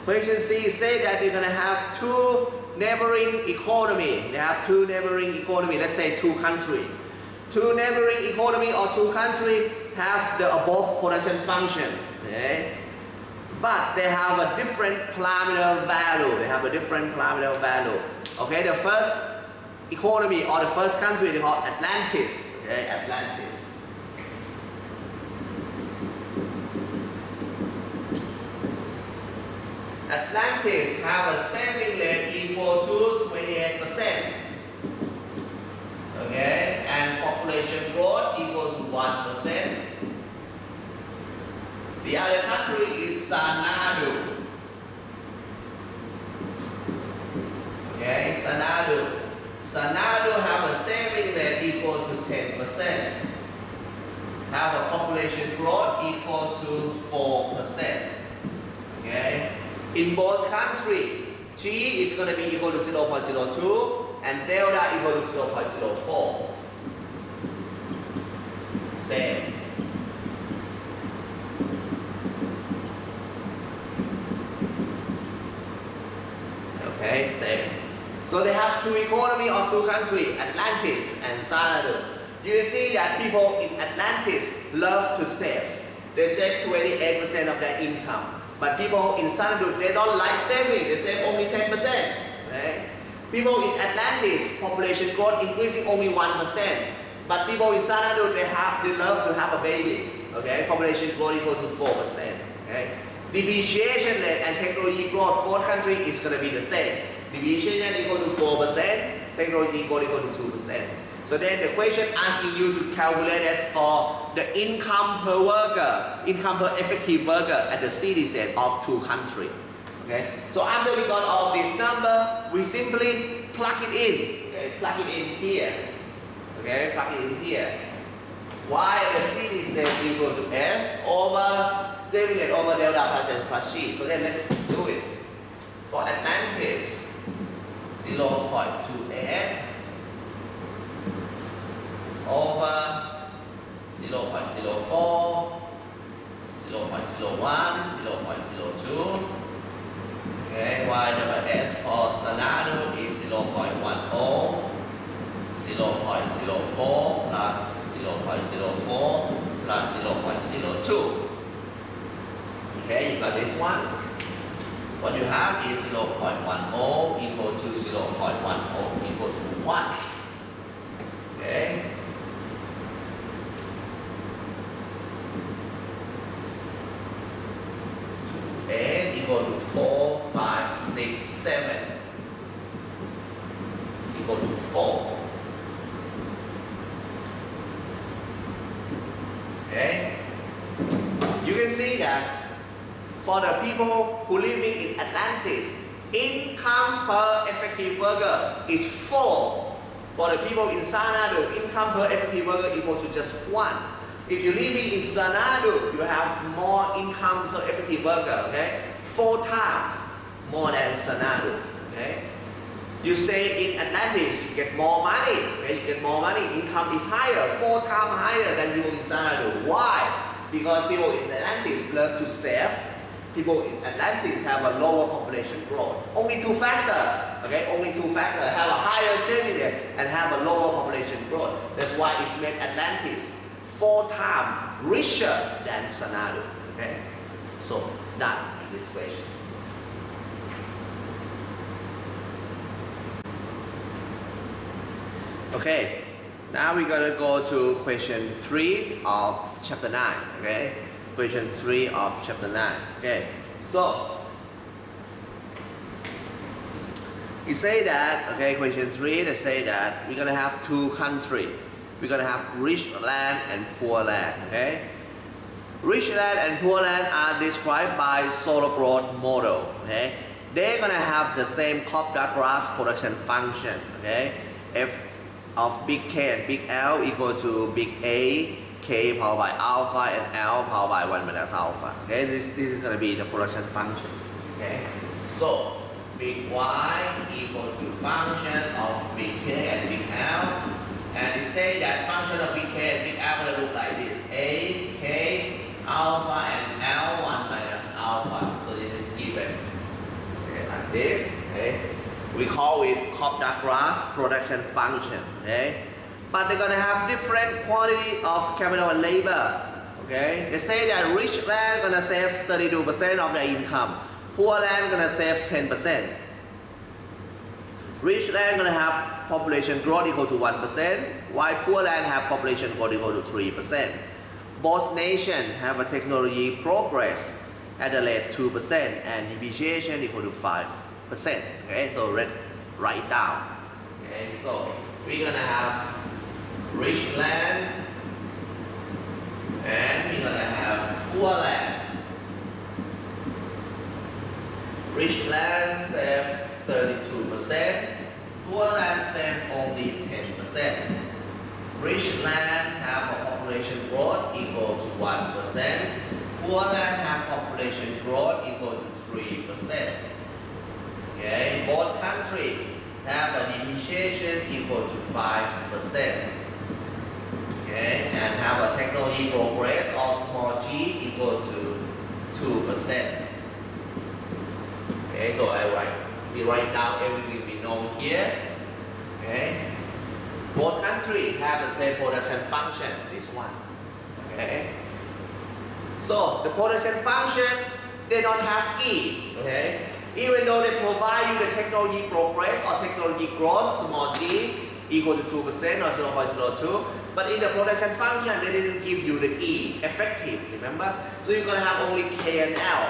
Question C say that they're gonna have two neighboring economy. They have two neighboring economy, let's say two countries. Two neighboring economy or two countries have the above production function. Okay? But they have a different parameter value. They have a different parameter value. Okay, the first economy or the first country they call Atlantis. Okay, Atlantis. Atlantis have a saving rate equal to 28%. Okay, and population growth equal to 1%. The other country is Xanadu. Okay, Xanadu. Xanadu have a saving rate equal to 10%. Have a population growth equal to 4%. Okay. In both countries, G is going to be equal to 0.02 and delta equal to 0.04. Same. Okay, same. So they have two economy or two countries, Atlantis and Xanadu. You can see that people in Atlantis love to save. They save 28% of their income. But people in Xanadu, they don't like saving. They save only 10%. Right? People in Atlantis, population growth increasing only 1%. But people in Xanadu, they love to have a baby. Okay? Population growth equal to 4%. Okay? Depreciation rate and technology growth, both countries is going to be the same. Depreciation equal to 4%, technology growth equal to 2%. So then the question asking you to calculate it for the income per worker, income per effective worker at the city set of two countries. Okay? So after we got all this number, we simply plug it in. Okay? Plug it in here. Okay? Plug it in here. Y at the city set equal to S over saving it over delta plus N plus G. So then let's do it. For Atlantis, 0.28 over 0.04, 0.01, 0.02. Okay, Y double S for Xanadu is 0.10, 0.04 plus 0.04 plus 0.02. Okay, you got this one. What you have is 0.10 equal to 0.10 equal to 1. Okay. And equal to 4, 5, 6, 7 equal to 4. Okay? You can see that for the people who living in Atlantis, income per effective worker is 4. For the people in Xanadu, income per effective worker equal to just 1. If you're living in Xanadu, you have more income per effective worker, okay? 4 times more than Xanadu, okay? You stay in Atlantis, you get more money, okay? You get more money, income is higher, 4 times higher than people in Xanadu. Why? Because people in Atlantis love to save. People in Atlantis have a lower population growth. Only 2 factors, okay? Only 2 factors, have a higher saving rate and have a lower population growth. That's why it's made Atlantis 4 times richer than Xanadu. Okay? So done with this question. Okay, now we're gonna go to question 3 of chapter 9. Okay, question 3 of chapter 9. Okay, so it say that, okay, question 3, they say that we're gonna have two countries. We're gonna have rich land and poor land. Okay, rich land and poor land are described by Solow growth model. Okay, they're gonna have the same Cobb-Douglas production function. Okay, f of big K and big L equal to big A, K powered by alpha, and L powered by 1 minus alpha. Okay, this is gonna be the production function. Okay, so big Y equal to function of big K and big L, and it say that function of big K and big L will look like this: A, K, alpha, and L 1 minus alpha. So this is given, okay, like this. Okay, we call it Cobb-Douglas production function. Okay, but they're gonna have different quantity of capital and labor. Okay, they say that rich land gonna save 32% of their income. Poor land gonna save 10%. Rich land gonna have population growth equal to 1%, while poor land have population growth equal to 3%. Both nations have a technology progress at the rate 2% and depreciation equal to 5%. Okay, so write it down. Okay, so we're gonna have rich land and we're gonna have poor land. Rich land save 32%, poor land save only 10%. Rich land have a population growth equal to 1%, poor land have population growth equal to 3%. Okay, both countries have a depreciation equal to 5%. Okay, and have a technology progress of small g equal to 2%. Okay, so we write down everything we know here. Okay, both countries have the same production function, this one. Okay, so the production function, they don't have E. Okay, even though they provide you the technology progress or technology growth, small g equal to 2% or 0.02, but in the production function they didn't give you the E, effective, remember? So you're gonna have only K and L.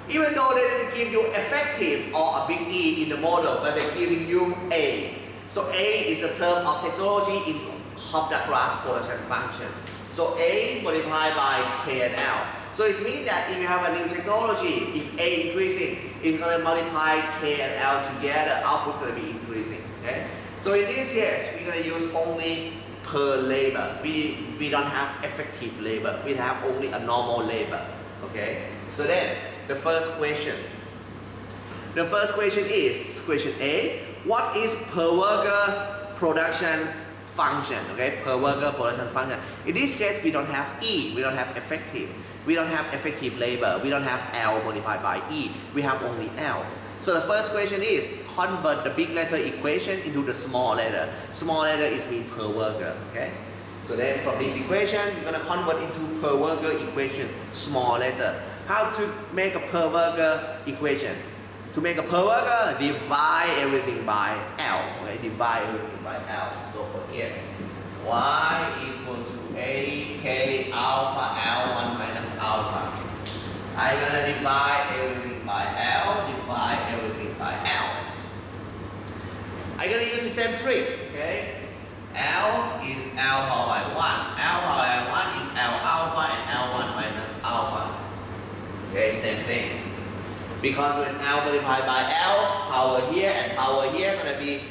Even though they didn't give you effective or a big E in the model, but they're giving you A. So A is a term of technology in Cobb-Douglas production function. So A multiplied by K and L. So it means that if you have a new technology, if A increasing, it's going to multiply K and L together, output going to be increasing. Okay? So in this case, we're going to use only per labor. We don't have effective labor. We have only a normal labor. Okay? So then, the first question. The first question is, question A, what is per worker production function? Okay, per worker production function. In this case, we don't have E, we don't have effective. We don't have effective labor. We don't have L multiplied by E. We have only L. So the first question is, convert the big letter equation into the small letter. Small letter is mean per worker. Okay? So then from this equation, we're going to convert into per worker equation, small letter. How to make a per worker equation? To make a per worker, divide everything by L. Okay, divide everything by L. So for here, Y equal to A, K, alpha, L, 1 minus alpha. I'm gonna divide everything by L, divide everything by L. I'm gonna use the same trick, okay? L is L power by 1. L power by 1 is L alpha and L1 minus alpha. Okay, same thing. Because when L multiplied by L, power here and power here gonna be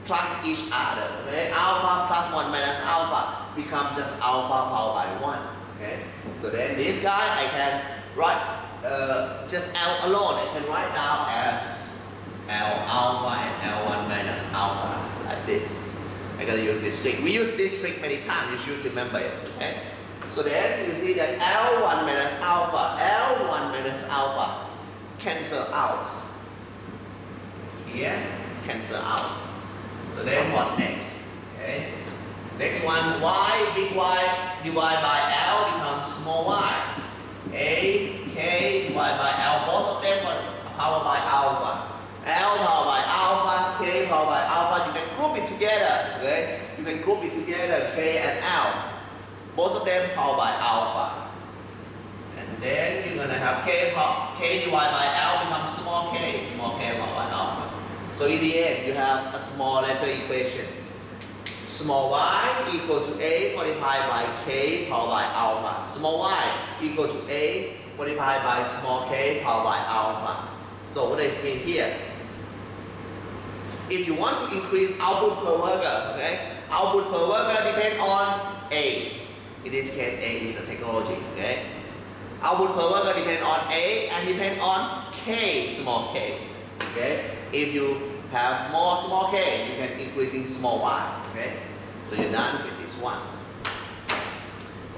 plus each other. Okay, alpha plus 1 minus alpha becomes just alpha power by 1. Okay, so then this guy I can write just L alone. I can write down as L alpha and L1 minus alpha like this. I gotta use this trick. We use this trick many times. You should remember it. Okay. So then you see that L1 minus alpha, L1 minus alpha cancel out. Here, cancel out. So then what next? Okay. Next one, Y, big Y divided by L becomes small y. A, K divided by L, both of them are powered by alpha. L powered by alpha, K powered by alpha, you can group it together, okay? You can group it together, K and L. Both of them powered by alpha. And then you're gonna have K divided by L becomes small k powered by alpha. So in the end, you have a small letter equation. Small y equal to A multiplied by K powered by alpha. Small y equal to A multiplied by small k powered by alpha. So what does this mean here? If you want to increase output per worker, okay? Output per worker depends on A. In this case, A is a technology, okay? Output per worker depends on A and depends on K, small k, okay? If you have more small k, you can increase in small y, okay? So you're done with this one.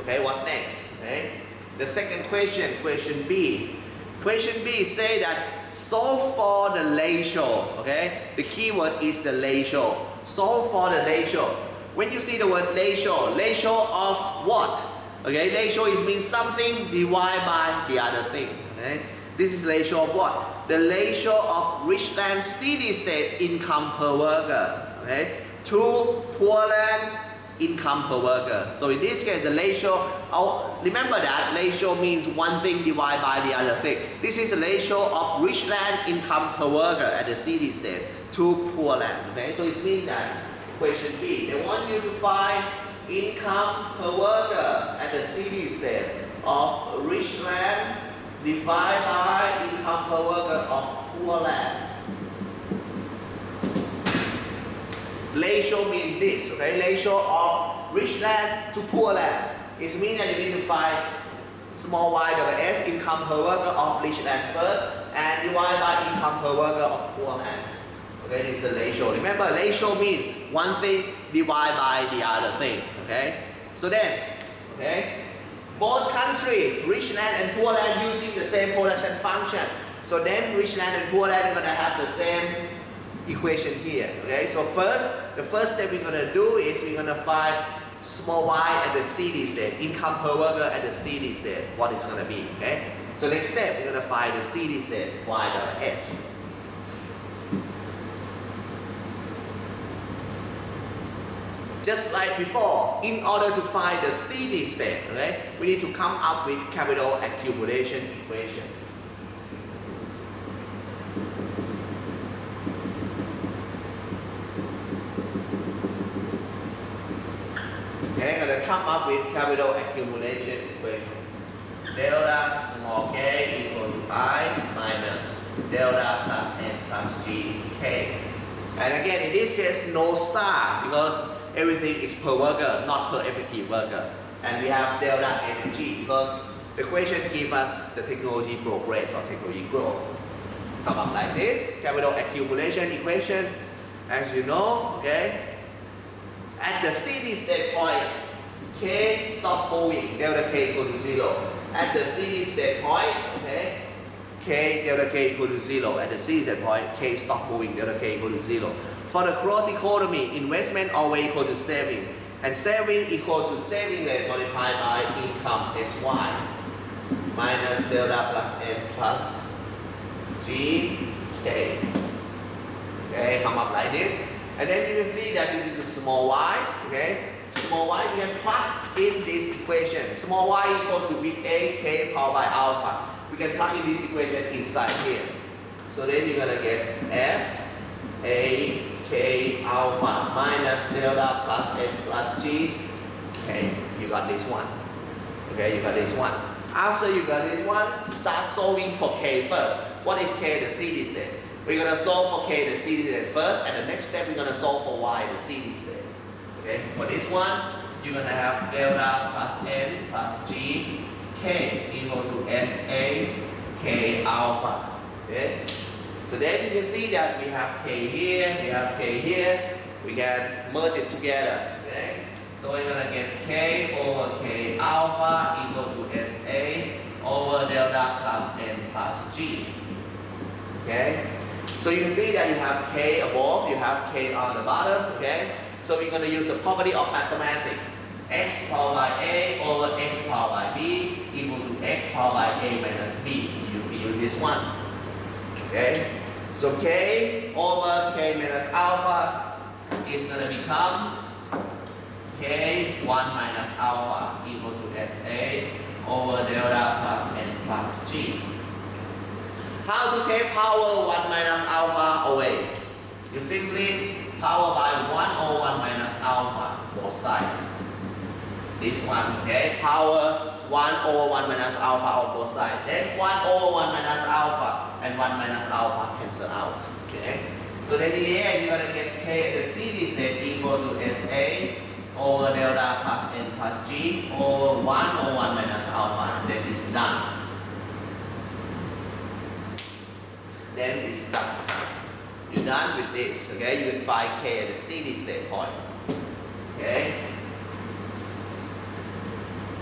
Okay, what next? Okay? The second question, question B. Question B say that solve for the ratio, okay? The keyword is the ratio. Solve for the ratio. When you see the word ratio, ratio of what? Okay, ratio is means something divided by the other thing, okay? This is ratio of what? The ratio of rich land steady state income per worker, okay? To poor land income per worker. So in this case, the ratio, remember that ratio means one thing divided by the other thing. This is the ratio of rich land income per worker at the steady state to poor land, okay? So it means that question B, they want you to find income per worker at the steady state of rich land divided by income per worker of poor land. Ratio means this, okay? Ratio of rich land to poor land. It means that you need to find small y double s income per worker of rich land first and divide by income per worker of poor land. Okay, this is a ratio. Remember, ratio means one thing divided by the other thing. Okay? So then, okay, both countries, rich land and poor land, using the same production function. So then rich land and poor land are gonna have the same equation here. Okay, so the first step we're gonna do is we're gonna find small y at the steady state, income per worker at the steady state, what it's gonna be. Okay, so next step we're gonna find the steady state y double s. Just like before, in order to find the steady state, okay, we need to come up with capital accumulation equation. Okay, I'm going to come up with capital accumulation equation. Delta small k equal to I minus delta plus n plus g k. And again, in this case, no star because everything is per worker, not per effective worker. And we have delta n and g because the equation gives us the technology progress or technology growth. Come up like this, capital accumulation equation. As you know, okay, at the steady state point, k stop moving, delta k equal to 0. At the steady state point, okay, k delta k equal to 0. At the steady state point, k stop moving, delta k equal to 0. For the closed economy, investment always equal to saving. And saving equal to saving rate multiplied by income sy minus delta plus n plus g k. Okay, come up like this. And then you can see that this is a small y, okay? Small y, we can plug in this equation. Small y equal to big A, k powered by alpha. We can plug in this equation inside here. So then you're gonna get S, A, k alpha minus delta plus n plus g, k. You got this one. Okay, you got this one. After you got this one, start solving for k first. What is k? The steady state. We're going to solve for k, the steady state first, and the next step we're going to solve for y, the steady state. Okay, for this one, you're going to have delta plus n plus g, k equal to SA, k alpha. Okay, so then you can see that we have k here, we have k here, we can merge it together. Okay, so we're going to get k over k alpha equal to SA over delta plus n plus g. Okay. So you can see that you have k above, you have k on the bottom, okay? So we're going to use the property of mathematics. X powered by A over x powered by B equal to x powered by A minus B. We use this one, okay? So k over k minus alpha is going to become K1 minus alpha equal to SA over delta plus N plus G. How to take power 1 minus alpha away? You simply power by 1 over 1 minus alpha, both sides. This one, okay? Power 1 over 1 minus alpha on both sides. Then 1 over 1 minus alpha and 1 minus alpha cancel out, okay? So then in the end, you're going to get K at the CD set equal to SA over delta plus N plus G over 1 over 1 minus alpha, and then it's done. Then it's done. You're done with this, okay? You can find K at the CD set point, okay?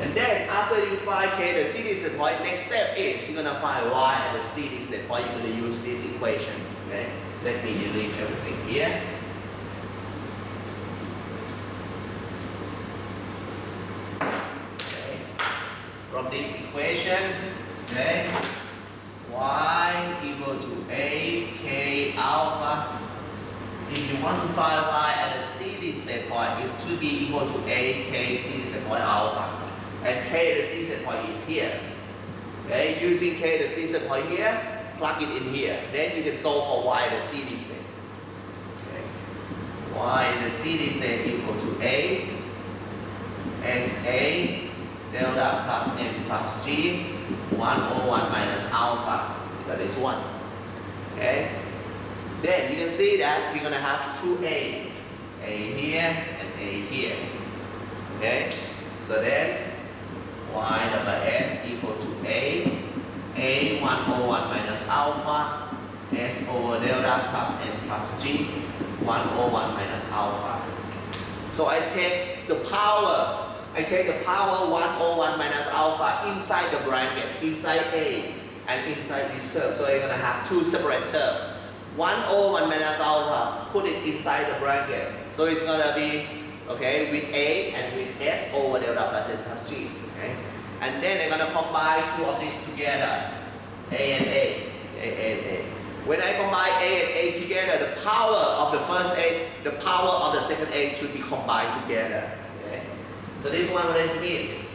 And then after you find K at the CD set point, next step is you're gonna find Y at the CD set point. You're gonna use this equation, okay? Let me delete everything here. Okay. From this equation, okay? Y equal to A K alpha. If you want to find Y at the CD state point, it should be equal to A K CD state point alpha. And K at the CD state point is here. Okay, using K at the CD state point here, plug it in here. Then you can solve for Y at the CD state. Okay. Y at the CD state equal to A SA delta plus N plus G 1 over 1 minus alpha. That is 1. Okay? Then you can see that we're going to have two A here and A here. Okay? So then Y double S equal to A 1 over 1 minus alpha, S over delta plus N plus G 1 over 1 minus alpha. So I take the power 1 over 1 minus alpha inside the bracket, inside A and inside this term. So you're going to have two separate terms. 1 over 1 minus alpha, put it inside the bracket. So it's going to be, okay, with A and with S over delta plus N plus G. Okay? And then they're going to combine two of these together, A and A. When I combine A and A together, the power of the first A, the power of the second A should be combined together. Okay? So this one, what does it mean?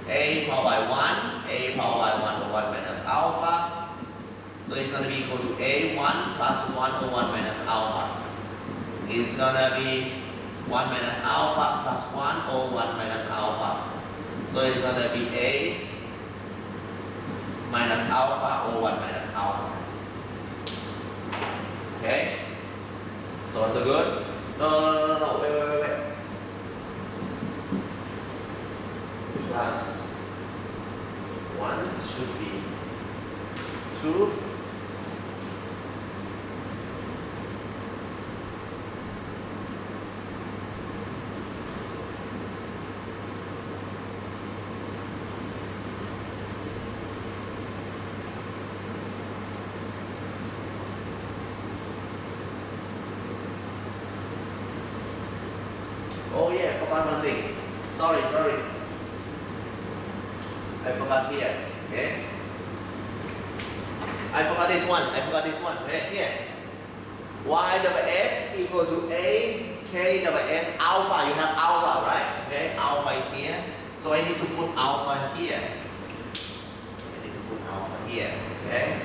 A powered by 1, A powered by 1 over 1 minus alpha. So it's going to be equal to A1 plus 1 over 1 minus alpha. It's going to be 1 minus alpha plus 1 over 1 minus alpha. So it's going to be A minus alpha over 1 minus alpha. Okay? So it's good? No, wait. Plus 1 should be 2. Oh yeah, I forgot one thing. Sorry. I forgot here. Okay. I forgot this one. Okay, here. Y double S equal to A K double S alpha. You have alpha, right? Okay, alpha is here. So I need to put alpha here. Okay.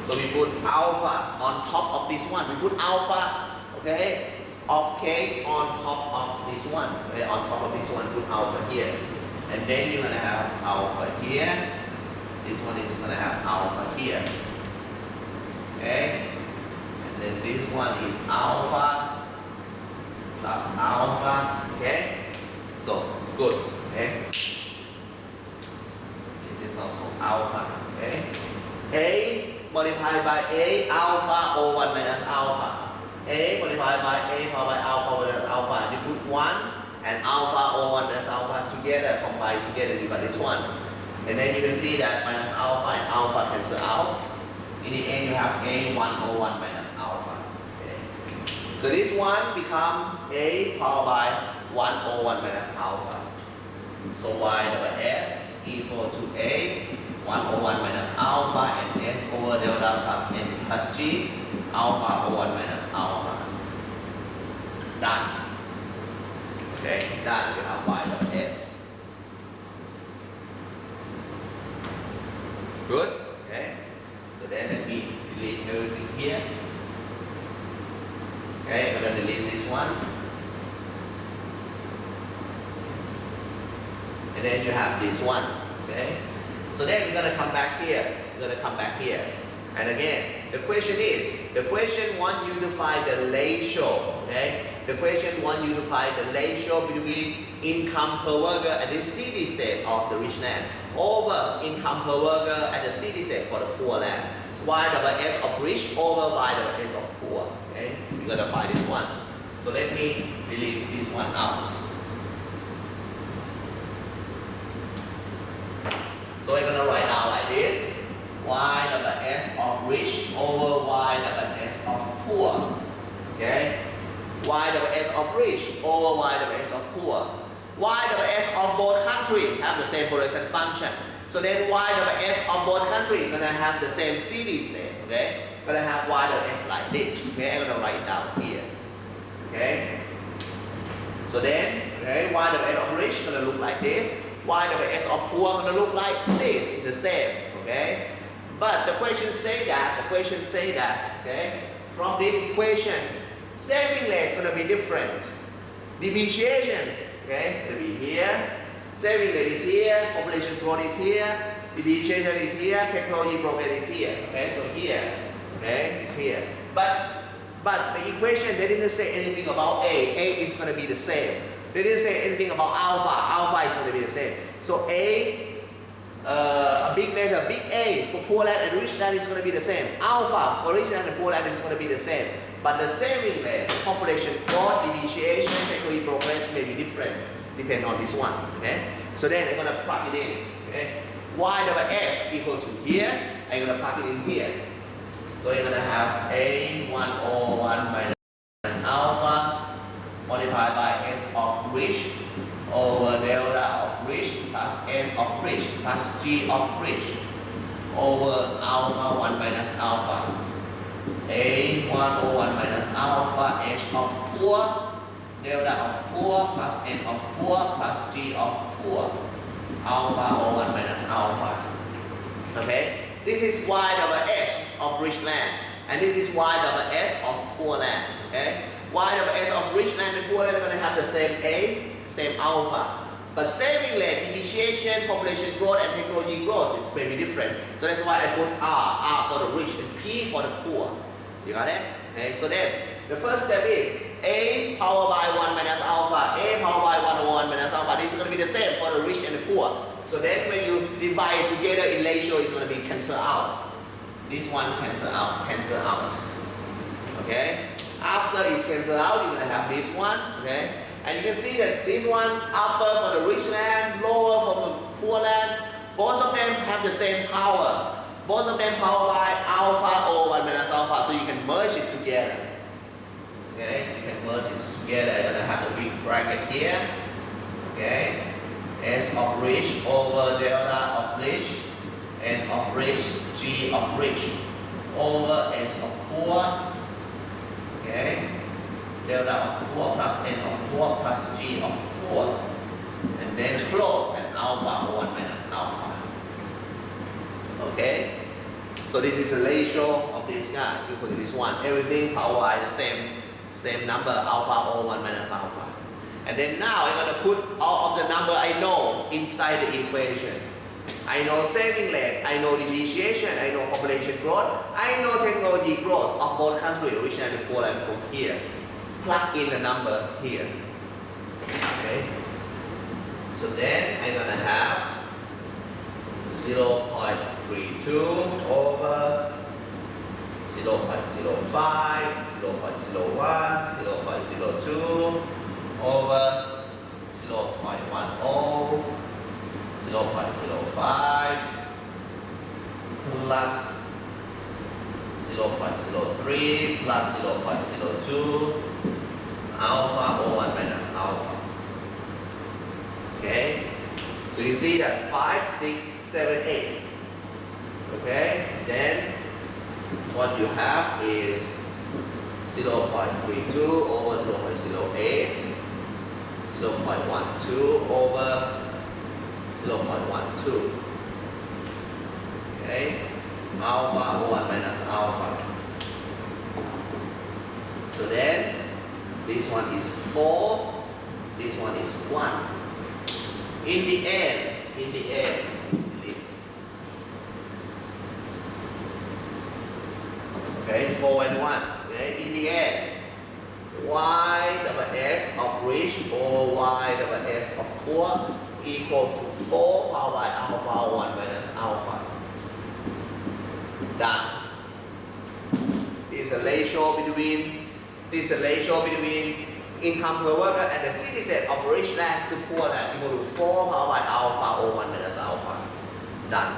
So we put alpha on top of this one. We put alpha, okay, of K on top of this one. Okay, on top of this one, put alpha here. And then you're going to have alpha here. This one is going to have alpha here. Okay? And then this one is alpha plus alpha. Okay? So, good. Okay? This is also alpha. Okay? A multiplied by A alpha over 1 minus alpha. A multiplied by A powered by alpha over alpha. You put 1 and alpha over 1 minus alpha together, combined together, you got this one. And then you can see that minus alpha and alpha cancel out. In the end, you have A 1 over 1 minus alpha. Okay. So this one become A powered by 1 over 1 minus alpha. So Y double S equal to A 1 over 1 minus alpha and S over delta plus N plus G alpha over 1 minus alpha. done. Okay, done. We have y double s. Good. Okay. So then let me delete everything here. Okay, I'm gonna delete this one. And then you have this one. Okay. So then we're gonna come back here. We're gonna come back here. And again, the question want you to find the ratio. Okay. The question want you to find the ratio between income per worker and the city state of the rich land over income per worker and the city state for the poor land. Y double S of rich over Y double S of poor. Okay, we're gonna find this one. So let me delete this one out. So we're gonna write down like this: Y double S of rich over Y double S of poor. Okay. Y double S of rich over Y double S of poor. Y double S of both countries have the same correlation function. So then Y double S of both countries gonna have the same steady state. Okay, gonna have Y double S like this. Okay, I'm gonna write it down here. Okay. So then, okay, Y double S of rich gonna look like this. Y double S of poor gonna look like this. The same. Okay. But the question say that. Okay, from this equation, saving rate gonna be different. Depreciation, okay, gonna be here. Saving rate is here. Population growth is here. Depreciation is here. Technology progress is here. Okay, so here, okay, it's here. But the equation they didn't say anything about A. A is gonna be the same. They didn't say anything about alpha. Alpha is gonna be the same. So a big letter, big A for poor land and rich land is going to be the same. Alpha for rich land and poor land is going to be the same. But the saving rate, population growth, depreciation, technology progress may be different, depending on this one. Okay? So then I'm going to plug it in. Okay? Y double S equal to here. I'm going to plug it in here. So you're going to have A101 minus alpha multiplied by S of rich over delta of rich plus n of rich plus g of rich over alpha 1 minus alpha. A101 minus alpha h of poor delta of poor plus n of poor plus g of poor alpha 01 minus alpha. Okay, this is y double s of rich land and this is y double s of poor land. Okay, y double s of rich land and poor land are going to have the same A, same alpha. But saving rate, depreciation, population growth, and technology growth may be different. So that's why I put R for the rich, and P for the poor. You got it? Okay, so then the first step is A powered by 1 minus alpha, A powered by 101 minus alpha. This is going to be the same for the rich and the poor. So then when you divide it together in ratio, it's going to be cancelled out. This one cancel out. Okay? After it's cancelled out, you're going to have this one. Okay? And you can see that this one upper for the rich land, lower for the poor land. Both of them have the same power. Both of them powered by alpha or 1 minus alpha. So you can merge it together. Okay, you can merge it together. I'm gonna have the big bracket here. Okay, S of rich over delta of rich, N of rich, G of rich over S of poor. Okay. Delta of poor plus n of poor plus g of poor, and then close and alpha 1 minus alpha. Okay, so this is the ratio of this guy equal to this one. Everything powered by the same number, alpha or 1 minus alpha. And then now I'm going to put all of the number I know inside the equation. I know saving rate, I know depreciation, I know population growth, I know technology growth of both countries, rich and poor, and from here. Plug in the number here. Okay. So then I'm gonna have 0.32 over 0.05, 0.01, 0.02 over 0.10, 0.05 plus 0.03 plus 0.02 alpha or 1 minus alpha. Okay, so you see that 5, 6, 7, 8. Okay, then what you have is 0.32 over 0.08, 0.12 over 0.12. Okay, alpha over 1 minus alpha. So then this one is 4, this one is 1. In the end, okay, 4 and 1. Okay, in the end, y double s of rich over y double s of poor equal to 4 power by alpha 1 minus alpha. Done. This is a ratio between income per worker and the citizen of rich land to poor land equal to 4 power by alpha over 1 minus alpha. Done.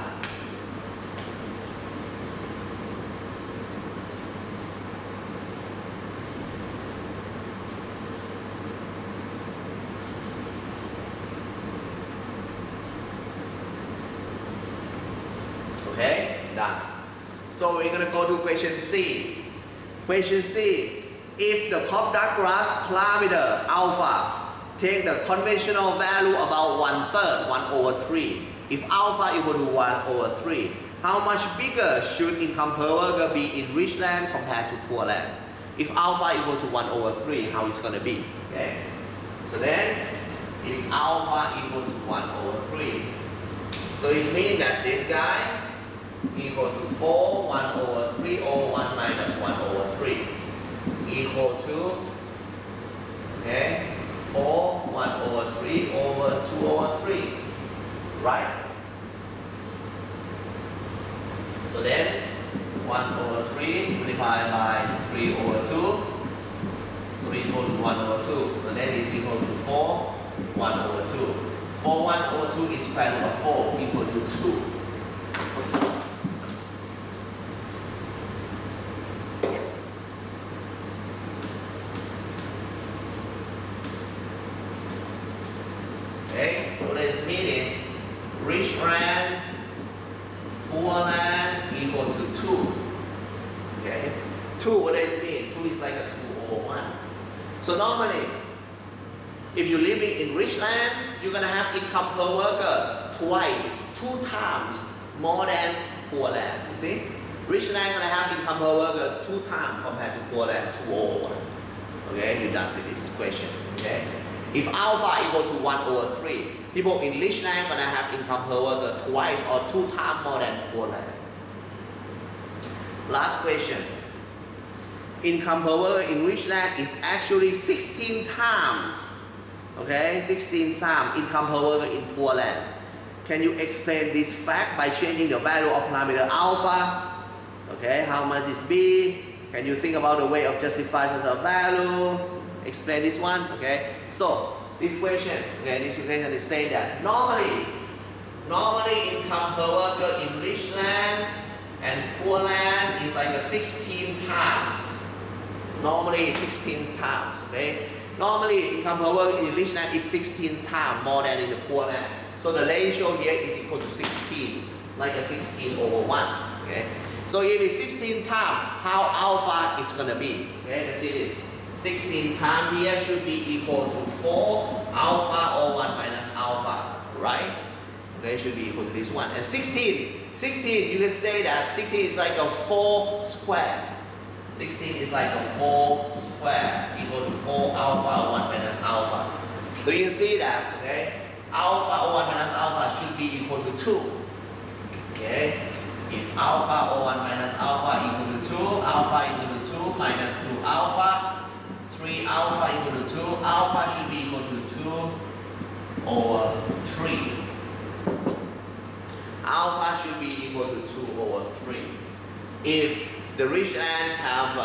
Okay, done. So we're going to go to question C. Question C. If the Cobb-Douglas parameter alpha take the conventional value about 1/3, 1/3. If alpha equal to 1/3, how much bigger should income per worker be in rich land compared to poor land? If alpha equal to 1/3, how it's going to be? Okay. So then, if alpha equal to 1/3, so it means that this guy equal to 4, 1/3 or 1 minus 1/3 equal to, okay, 4, 1/3 over 2/3, right? So then 1/3 multiplied by 3/2, so equal to 1/2. So then it's equal to 4, 1/2. 4, 1/2 is square root of 4 equal to 2. Okay, so this means rich land, poor land equal to 2. Okay, 2, what does it mean? 2 is like a 2 over 1. So normally, if you're living in rich land, you're going to have income per worker twice, 2 times more than poor land. You see? Rich land going to have income per worker 2 times compared to poor land, 2 over 1. Okay, you're done with this question. Okay. If alpha equal to 1/3, people in rich land gonna have income per worker twice or 2 times more than poor land. Last question. Income per worker in rich land is actually 16 times. Okay, 16 times income per worker in poor land. Can you explain this fact by changing the value of parameter alpha? Okay, how much is B? Can you think about the way of justifying the values? Explain this one, okay? So this question is saying that normally income per worker in rich land and poor land is like a 16 times. Normally 16 times, okay? Normally income per worker in rich land is 16 times more than in the poor land. So the ratio here is equal to 16, like a 16 over 1, okay? So if it's 16 times, how alpha is gonna be? Okay, let's see this. 16 times here should be equal to 4 alpha or 1 minus alpha, right? Okay, should be equal to this one. And 16, you can say that 16 is like a 4 square. 16 is like a 4 square equal to 4 alpha or 1 minus alpha. So you can see that, okay? Alpha or 1 minus alpha should be equal to 2. Okay? If alpha or 1 minus alpha equal to 2, alpha equal to 2 minus 2 alpha, 3 alpha equal to 2, alpha should be equal to 2 over 3. Alpha should be equal to 2 over 3. If the rich land have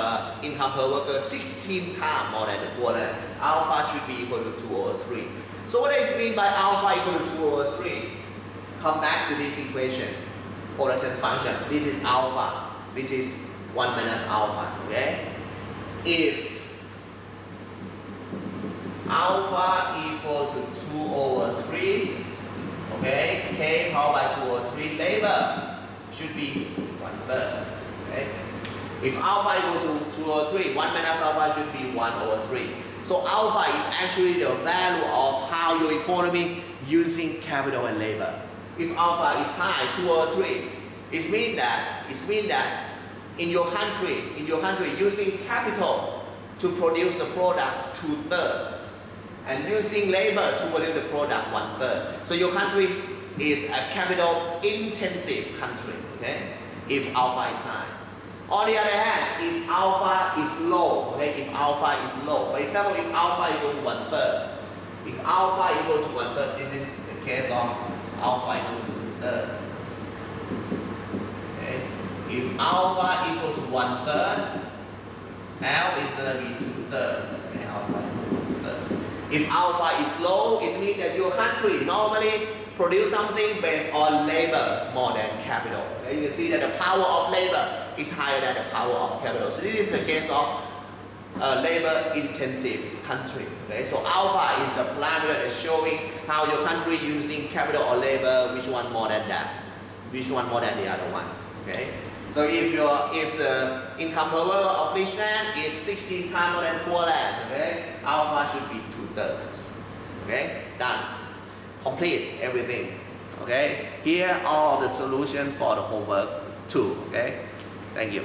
income per worker 16 times more than the poor land, alpha should be equal to 2 over 3. So what does it mean by alpha equal to 2 over 3? Come back to this equation. Correlation function. This is alpha. This is 1 minus alpha. Okay? If alpha equal to 2 over 3, okay, k power by 2 over 3 labor should be 1/3. Okay? If alpha equal to 2 over 3. 1 minus alpha should be 1 over 3. So alpha is actually the value of how your economy using capital and labor. If alpha is high, 2 over 3, it means that in your country using capital to produce a product 2/3 and using labor to produce the product 1/3. So your country is a capital intensive country, okay? If alpha is high. On the other hand, if alpha is low, okay, if alpha is low, for example, if alpha equal to 1/3, if alpha equal to 1/3, this is the case of alpha equal to 2/3. Okay, if alpha equal to 1/3, L is gonna be 2/3. Okay, alpha equal to 1/3. If alpha is low, it means that your country normally produce something based on labor more than capital. Okay? You can see that the power of labor is higher than the power of capital. So this is the case of labor intensive country. Okay? So alpha is a parameter that's showing how your country using capital or labor, which one more than that, which one more than the other one. Okay? So if the income per worker of rich land is 16 times more than poor land, okay, alpha should be 2/3. Okay, done. Complete everything. Okay, here are the solution for the homework 2. Okay, thank you.